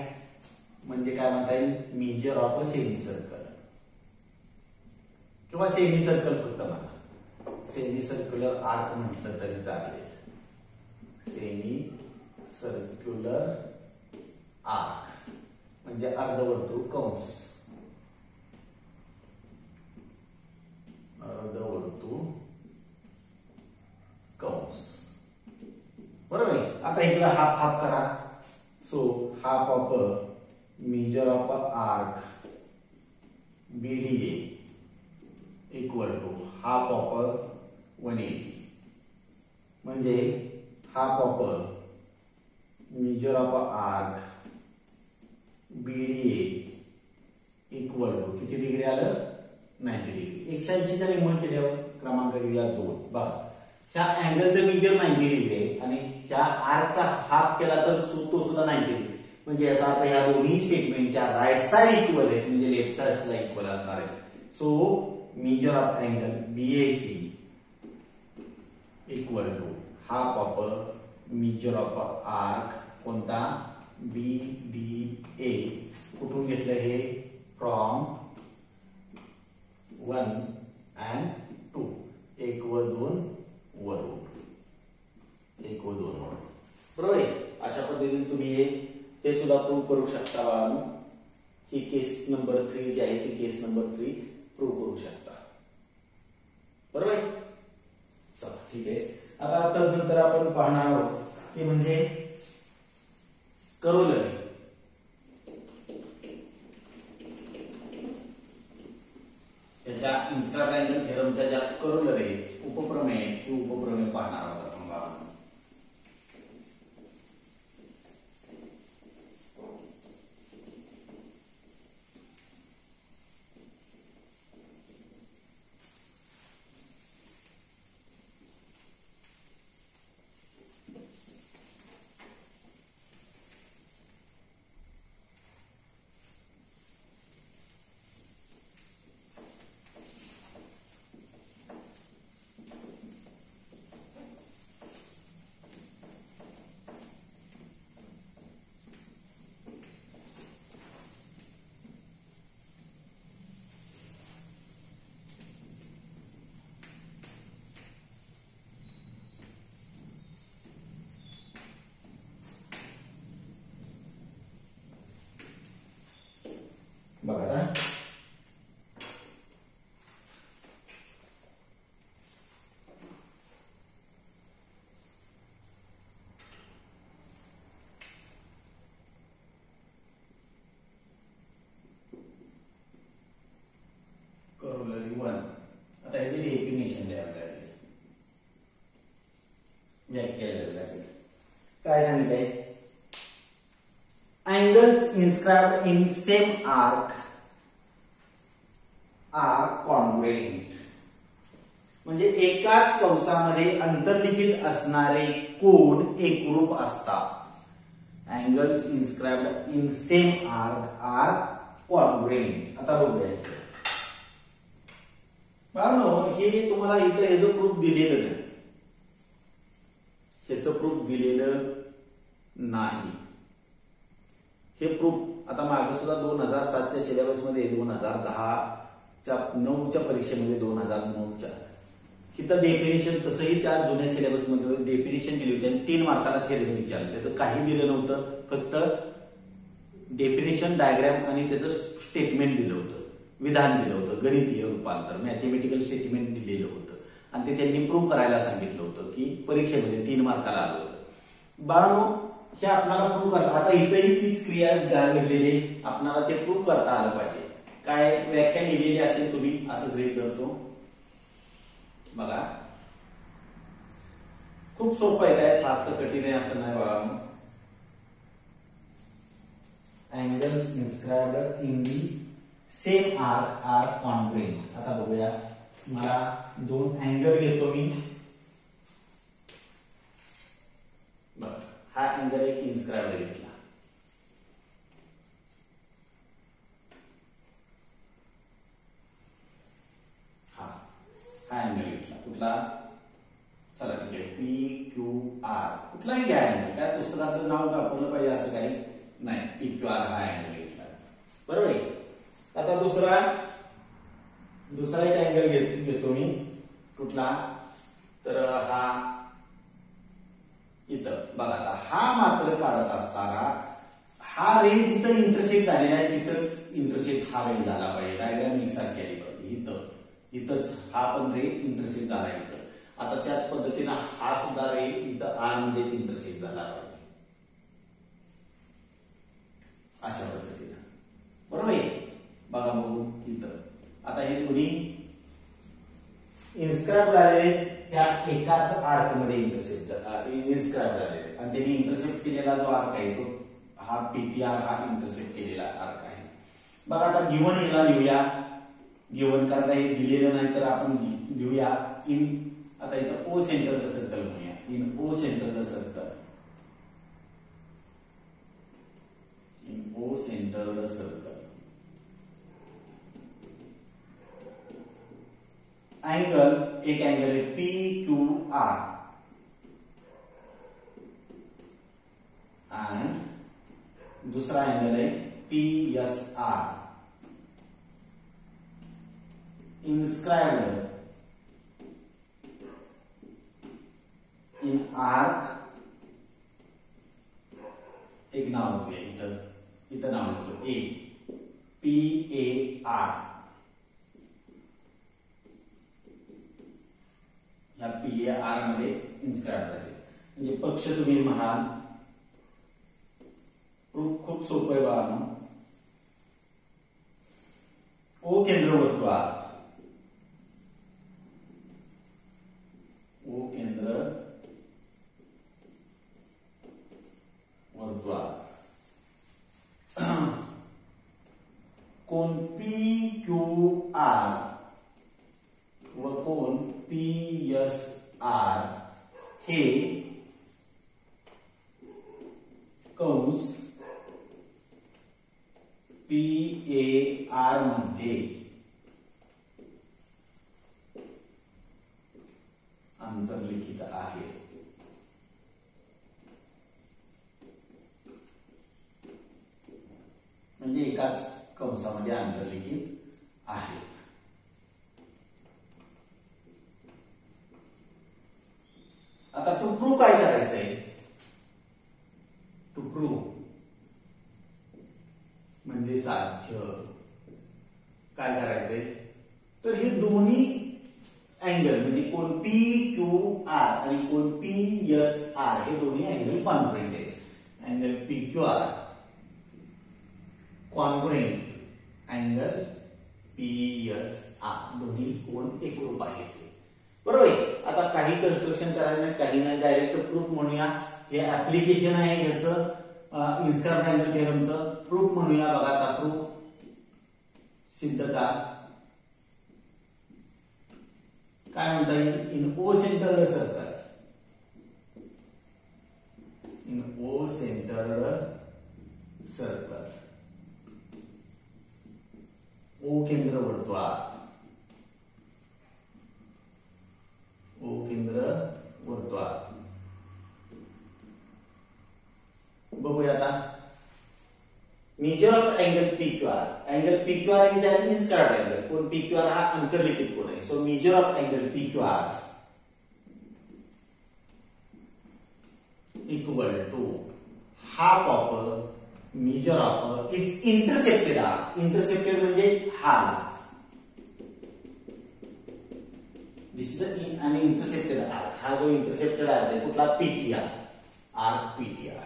म्हणजे काय म्हणता येईल? Measure of a semi circle किंवा सेमी सर्कल फक्त म्हणा. सेमी सर्क्युलर आर्क म्हटलं तरी चालेल. सेमी सर्क्युलर आर्क म्हणजे अर्धवर्तुळ कंस. अर्धवर्तुळ कंस. बरोबर आहे. आता इकडे हाफ हाफ करा. So half of measure of arc BDA equal to half of 180. म्हणजे half of measure of arc BDA equal to किती डिग्री आलं? 90 डिग्री. 180 च्या रिमूव्ह केल्यावर क्रमांक देऊया 2. बघा ह्या अँगलचं मेजर 90 डिग्री आहे आणि ह्या आर्कचा हाफ केला तर तो सुद्धा 90 डिग्री. म्हणजे याचा अर्थ ह्या दोन्ही स्टेटमेंटच्या राईट साइड इक्वल आहे म्हणजे लेफ्ट साइडला इक्वल असणार आहे. So measure of angle BAC equal to half of measure of arc कोणता? BDA. कुठून घेतलं हे? From 1 and 2. 1 व 2 वरून. 1 व 2 वरून. बरोबर आहे. अशा पद्धतीने तुम्ही हे सुद्धा प्रूव्ह करू शकता बाळांनो. ही केस नंबर 3 जी आहे ती केस नंबर 3 प्रूव्ह करू शकता. बरोबर आहे. चला ठीक आहे. आता तदनंतर आपण पाहणार आहोत ते म्हणजे करोलरी. याच्या इन्स्टा ट्रायंगल थेरमच्या ज्या करोलरी आहेत, उपप्रमेय आहेत, ती उपप्रमेय पाहणार आहोत आपण. बघा आता करोलरी 1. आता याची डेफिनेशन द्या आपल्याला, व्याख्या द्यावी लागेल. काय सांगितलंय? angles inscribed in same arc are congruent. म्हणजे एकाच कंसामध्ये अंतर्लिखित असणारे कोड एकरूप असतात. angles inscribed in same arc are congruent. आता बघूया बाळांनो, हे तुम्हाला इकडे हे जो प्रूफ दिलेलं नाही, ह्याचं प्रूफ दिलेलं नाही. हे प्रूफ आता मागे सुद्धा 2007च्या सिलेबस मध्ये, 2010च्या 9च्या परीक्षेमध्ये, 2009च्या इथं डेफिनेशन, तसंही त्या जुन्या सिलेबस मध्ये डेफिनेशन दिली होती आणि 3 मार्काला थेरम विचारलं. त्याचं काही दिलं नव्हतं, फक्त डेफिनेशन, डायग्राम आणि त्याचं स्टेटमेंट दिलं होतं, विधान दिलं होतं, गणितीय रूपांतर, मॅथमॅटिकल स्टेटमेंट दिलेलं होतं आणि ते त्यांनी प्रूव्ह करायला सांगितलं होतं की परीक्षेमध्ये 3 मार्काला आलं होतं. बाळांनो, हे आपल्याला प्रूव्ह करता, आता इथंही तीच क्रिया घडलेली, आपल्याला ते प्रूव्ह करता आलं पाहिजे. काय व्याख्या लिहिलेली असेल तुम्ही असं गृहीत धरतो. बघा खूप सोपं आहे, काय फारसं कठीण आहे असं नाही बाळांनो. angles inscribed in the same arc are congruent. आता बघूया, मला 2 अँगल घेतो मी. हा अँगल एक इन्स्क्राइब्ड घेतला, हा अँगल घेतला कुठला, चला ठीक आहे, PQR कुठलाही घ्या अँगल, काय पुस्तकाचं नाव वापरलं पाहिजे असं काही नाही. PQR हा अँगल घेतला, बरोबर आहे. आता दुसरा एक अँगल घेतो मी, कुठला, तर हा इथं बघा. आता हा मात्र काढत असताना हा रे जिथं इंटरसेक्ट झालेला आहे तिथंच इंटरसेक्ट हा रे झाला पाहिजे. डायग्राम एकसारखी आली पाहिजे. इथंच हा पण रे इंटरसेक्ट झाला इथं. आता त्याच पद्धतीनं हा सुद्धा रे इथं आर मध्येच इंटरसेक्ट झाला पाहिजे, अशा पद्धतीनं, बरोबर आहे. बघा बघू इथं, आता हे दोन्ही इन्स्क्राइब झालेले त्या एकाच आर्क मध्ये इन्स्क्राइब झालेले आणि त्यांनी इंटरसेप्ट केलेला जो आर्क आहे तो हा PTR, हा इंटरसेप्ट केलेला आर्क आहे. बघा आता गिवन याला लिहूया, गिवन कारण हे दिलेलं नाही तर आपण लिहूया इन, आता इथं O सेंटर द सर्कल म्हणूया, in O centre the circle, in O centre the circle angle, एक एंगल है PQR एंड दूसरा एंगल है PSR. इंस्क्राइब्ड इन आर्क, एक नाव हो गया इथं नाव लिखो A, PAR. या PAR मध्ये इन्स्क्राइब झाले. म्हणजे पक्ष तुम्ही म्हणाल, प्रूफ खूप सोपं आहे बाळांनो. O केंद्र वर्तुळात, O केंद्र वर्तुळात कोण PQR व कोण PSR हे कंस PAR मध्ये अंतर्लिखित आहे. म्हणजे एकाच कंसामध्ये अंतर्लिखित आहेत. आता टू प्रूव्ह काय करायचंय? टू प्रूव्ह म्हणजे साध्य काय करायचंय तर हे दोन्ही अँगल म्हणजे कोण पी क्यू आर आणि कोण पी एस आर हे दोन्ही अँगल कॉन्ग्रुएंट आहेत. Angle P Q R congruent angle P S R दोन्ही कोण एकरूप आहेत. बरोबर आहे. आता काही कन्स्ट्रक्शन करायला काही नाही डायरेक्ट प्रूफ म्हणूया. हे ऍप्लिकेशन आहे ह्याचं इन्स्क्राइब्ड अँगल थेरमचं प्रूफ म्हणूया. बघा आता प्रूफ सिद्धता काय म्हणता येईल in O centred circle. In O centred circle O केंद्र वर्तुळात ओ केंद्र वर्तुळात बघूया आता measure of angle P Q R. Angle P Q R is an inscribed angle. कोण पी क्यू आर हा अंतर्लिखित कोण आहे. So measure of angle P Q R equal to half of measure of its intercepted arc. Intercepted म्हणजे हा this is an intercepted arc. हा जो intercepted arc आहे कुठला पीटीआर आर्क पीटीआर.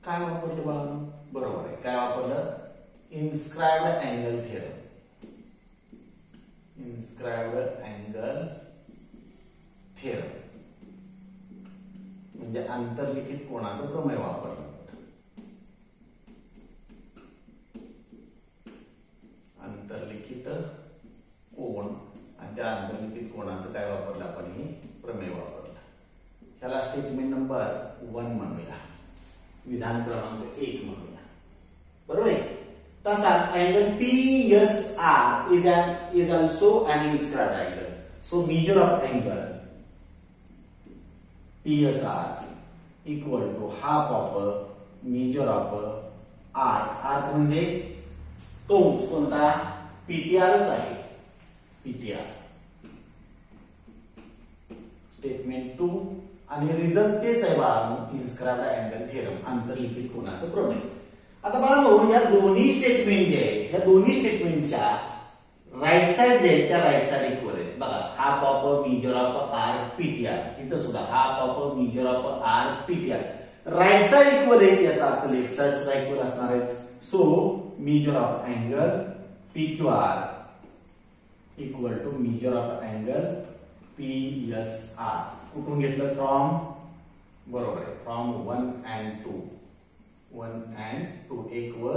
काय वापरलं बाळांनो बरोबर आहे. काय वापरलं inscribed angle theorem. Inscribed angle theorem म्हणजे अंतर्लिखित कोणाचं प्रमेय वापरलं. अंतर्लिखित कोण आणि त्या अंतर्लिखित कोणाचं काय वापरलं आपण हे प्रमेय वापरलं. ह्याला स्टेटमेंट नंबर 1 म्हणूया. विधान क्रमांक 1 म्हणूया. बरोबर आहे. तसाच angle P S R is also an inscribed angle. So measure of angle P S R equal to half of measure of arc. Arc म्हणजे कंस कोणता पीटीआरच आहे. पीटीआर स्टेटमेंट 2 आणि रिझल्ट तेच आहे बाळांनो इन्स्क्राइब्ड अँगल थेरम अंतर्लिखित कोणाचं प्रमेय. आता बाळांनो या दोन्ही स्टेटमेंट जे आहेत ह्या दोन्ही स्टेटमेंटच्या राईट साइड जे आहेत त्या राईट साइड इक्वल आहेत. बघा half of measure of arc PTR. इथं सुद्धा half of measure of arc PTR right side equal आहेत. याचा अर्थ लेफ्ट साइड सुद्धा इक्वल असणार आहे. So measure of angle P Q R equal to measure of angle P S R. कुठून घेतलं फ्रॉम बरोबर आहे फ्रॉम 1 and 2. 1 and 2 1 व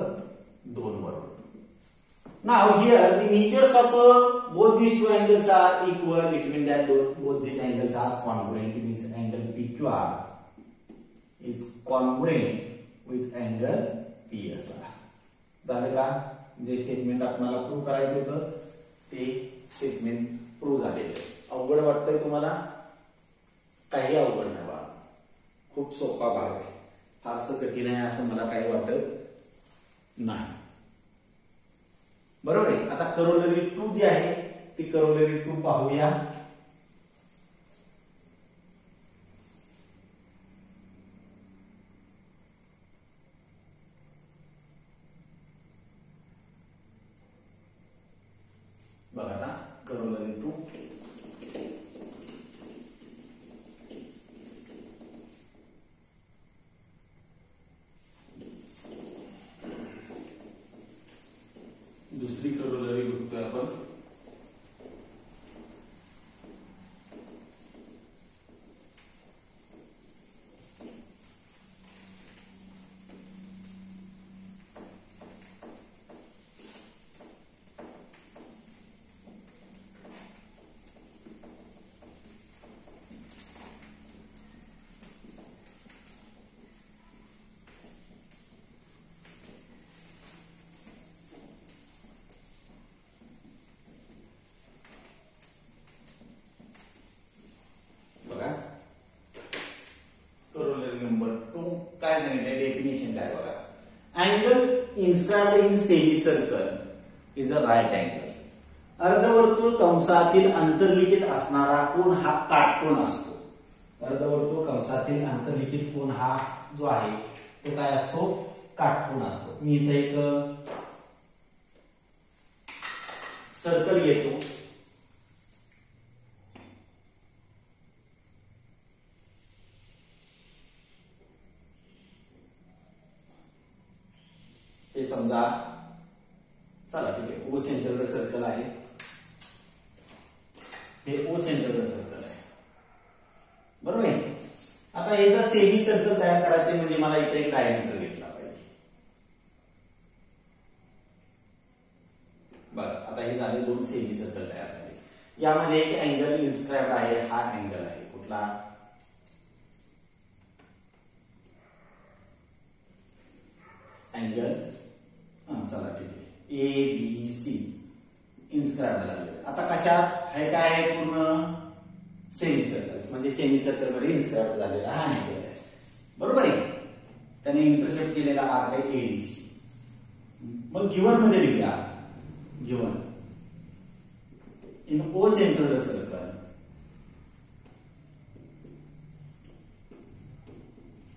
2 वरून. Now here the measures of both these two angles are equal. It means that both these angles are congruent. Means angle PQR is congruent with angle PSR. झालं का? जे statement आपल्याला prove करायचं होतं ते statement prove झालेलं आहे. अवघड वाटतंय तुम्हाला? काही अवघड नाही बा. खूप सोपा भाग आहे. फारसं कठीण आहे असं मला काही वाटत नाही. बरोबर आहे. आता करोलरी 2 जी आहे ती करोलरी 2 पाहूया. बघा आता करोलरी 2 दुसरी करोलरी बघतोय आपण. काय सांगितलं डेफिनेशन काय बघा. Angle inscribed in semicircle is a right angle. अर्धवर्तुळ कंसातील अंतर्लिखित असणारा कोन हा काटकोन असतो. अर्धवर्तुळ कंसातील अंतर्लिखित कोन हा जो आहे तो काय असतो काटकोन असतो. मी इथे एक सर्कल घेतो, हे समजा चला ठीक आहे ओ सेंटरचं सर्कल आहे, हे ओ सेंटरचं सर्कल आहे बरोबर आहे. आता हे जर सेमी सर्कल तयार करायचे म्हणजे मला इथे एक डायमीटर घेतला पाहिजे. बघा आता हे झाले दोन सेमी सर्कल तयार झाले. यामध्ये एक अँगल इन्स्क्राइब्ड आहे, हा अँगल आहे कुठला अँगल, चला ठीक आहे ए बी सी इन्स्क्राइब्ड झाले. आता कशात हे काय आहे पूर्ण सेमी सर्कल म्हणजे सेमी सर्कल मध्ये इन्स्क्राइब्ड झालेला हा अँगल आहे बरोबर आहे. त्याने इंटरसेप्ट केलेला आर्क आहे एडीसी. मग गिवन मध्ये लिहूया, given in O centred circle,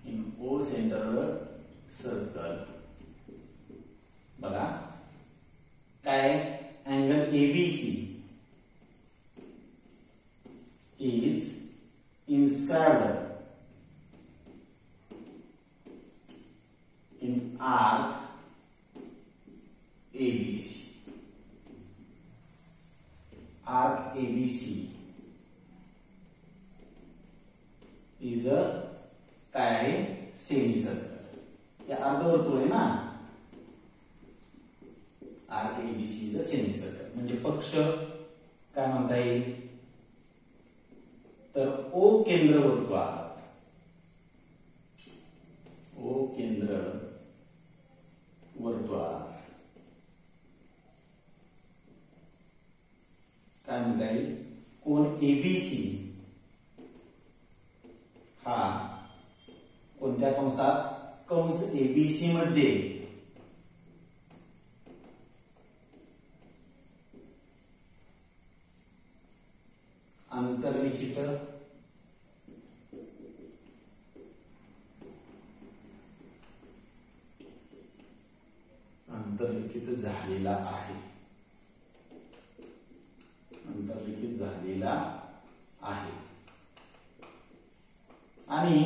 in O centred circle बघा काय angle ABC is inscribed in arc ABC. Arc ABC is a काय आहे सेमी सर्कल. हे अर्धवर्तुळ आहे ना, arc ABC is a semi circle म्हणजे पक्ष काय म्हणता येईल तर ओ केंद्र वर्तुळात, ओ केंद्र वर्तुळात काय म्हणता येईल कोन एबीसी हा कोणत्या कंसात कंस एबीसी मध्ये अंतर्लिखित झालेला आहे, अंतर्लिखित झालेला आहे. आणि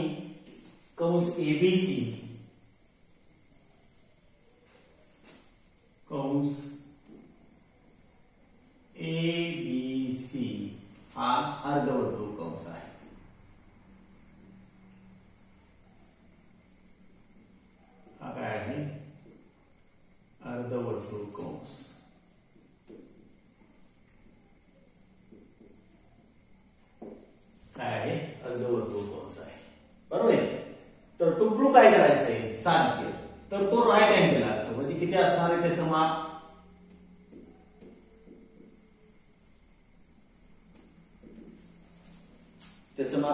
कंस एबीसी, कंस एबीसी हा अर्धवर्तुळ कंस आहे. हा काय आहे अर्धवर्तुळ कंस. काय आहे अर्धवर्तुळ कंस आहे बरोबर आहे. तर टू प्रूव्ह काय करायचंय सारखे, तर तो राईट अँगल असतो म्हणजे किती असणार आहे त्याचं माप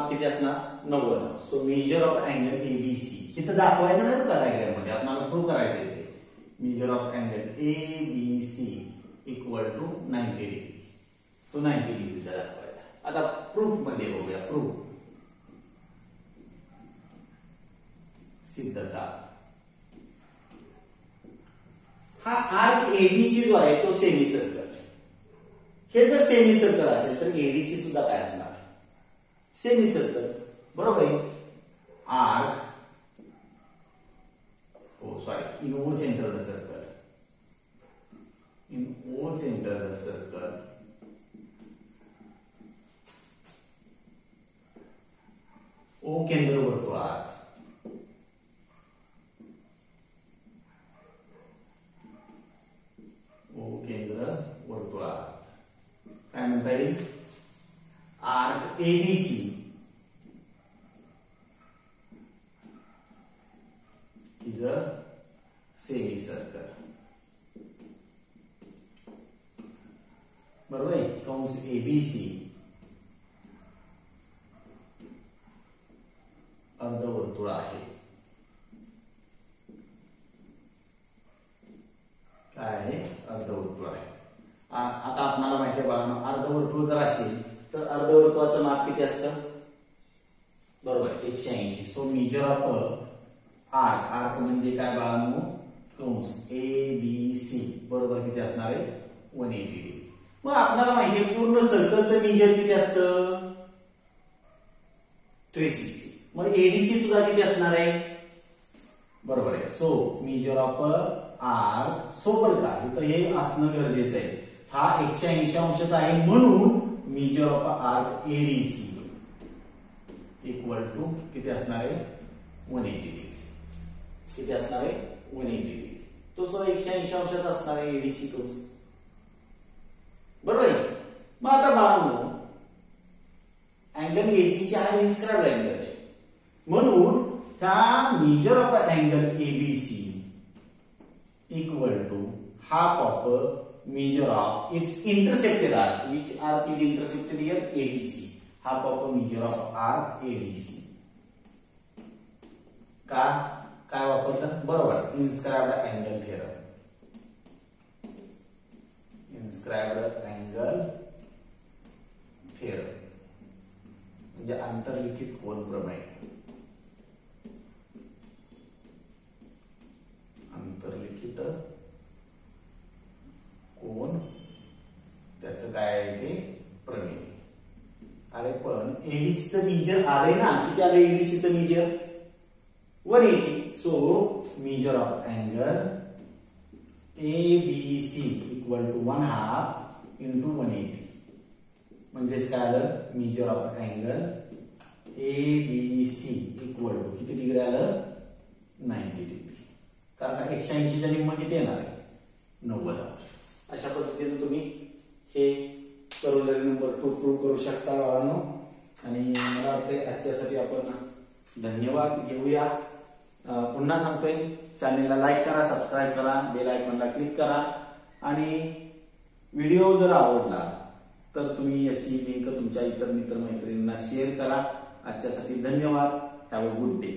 किती असणार 90. So measure of angle ABC इथं दाखवायचं नाही का डायग्राम मध्ये आपल्याला प्रूव्ह करायचं आहे. Measure of angle ABC equal to 90 degree, तो 90 डिग्रीचा दाखवायचा. आता प्रूफ मध्ये बघूया. प्रूफ सिद्धता. हा आर्क एबीसी जो आहे तो सेमी सर्कल आहे. हे जर सेमी सर्कल असेल तर एडीसी सुद्धा काय असणार सेमी सर्कल बरोबर आहे. Arc in O centred circle, in O centred circle O केंद्र वर्तुळात काय म्हणता येईल arc ABC is a semicircle बरोबर आहे. कंस एबीसी अर्धवर्तुळ आहे. काय आहे अर्धवर्तुळ आहे. आता आपल्याला माहिती आहे बाळांनो अर्धवर्तुळ जर असेल तर अर्धवर्तुळाचं माप किती असतं बरोबर 180. So measure of arc, arc म्हणजे काय बाळांनो कंस ए बी सी बरोबर किती असणार आहे 180 डिग्री. मग आपल्याला माहिती आहे पूर्ण सर्कलचं मेजर किती असतं 360. मग एडीसी सुद्धा किती असणार आहे बरोबर आहे. सो मेजर ऑफ आर्क सोबत का तर हे असणं गरजेचं आहे. हा 180 अंशाचा आहे म्हणून measure of arc ADC equal to किती असणार आहे 180 डिग्री. किती असणार आहे 180 डिग्री. तो सुद्धा 180 अंशाचा असणार आहे एडीसी तोच बरोबर आहे. मग आता बाळांनो अँगल एबीसी हा इन्स्क्राइब्ड अँगल आहे म्हणून ह्या measure of angle ABC equal to half of measure of its intersected arc which arc is intersected here ADC half of measure of arc ADC. का काय वापरलं बरोबर inscribed angle theorem. Inscribed angle theorem म्हणजे आंतरलिखित कोन प्रमेय. आंतरलिखित कोन त्याचं काय आहे ते प्रमेय. अरे पण एडीसीचं मेजर आले ना किती आले एडीसीचं measure 180. So measure of angle ABC equal to 1/2 into 180 म्हणजेच काय आलं measure of angle ABC equal to किती डिग्री आलं 90 डिग्री. कारण 180 च्या निम्म किती येणार आहे 90 अंश. अशा पद्धतीने तुम्ही हे करोलरी नंबर 2 प्रूव्ह करू शकता बाळांनो. आणि मला वाटते आजच्यासाठी आपण धन्यवाद घेऊया. पुन्हा सांगतोय चॅनेलला लाईक करा सबस्क्राईब करा बेल आयकॉनला क्लिक करा आणि व्हिडिओ जर आवडला तर तुम्ही याची लिंक तुमच्या इतर मित्रमैत्रिणींना शेअर करा. आजच्यासाठी धन्यवाद. Have a good day.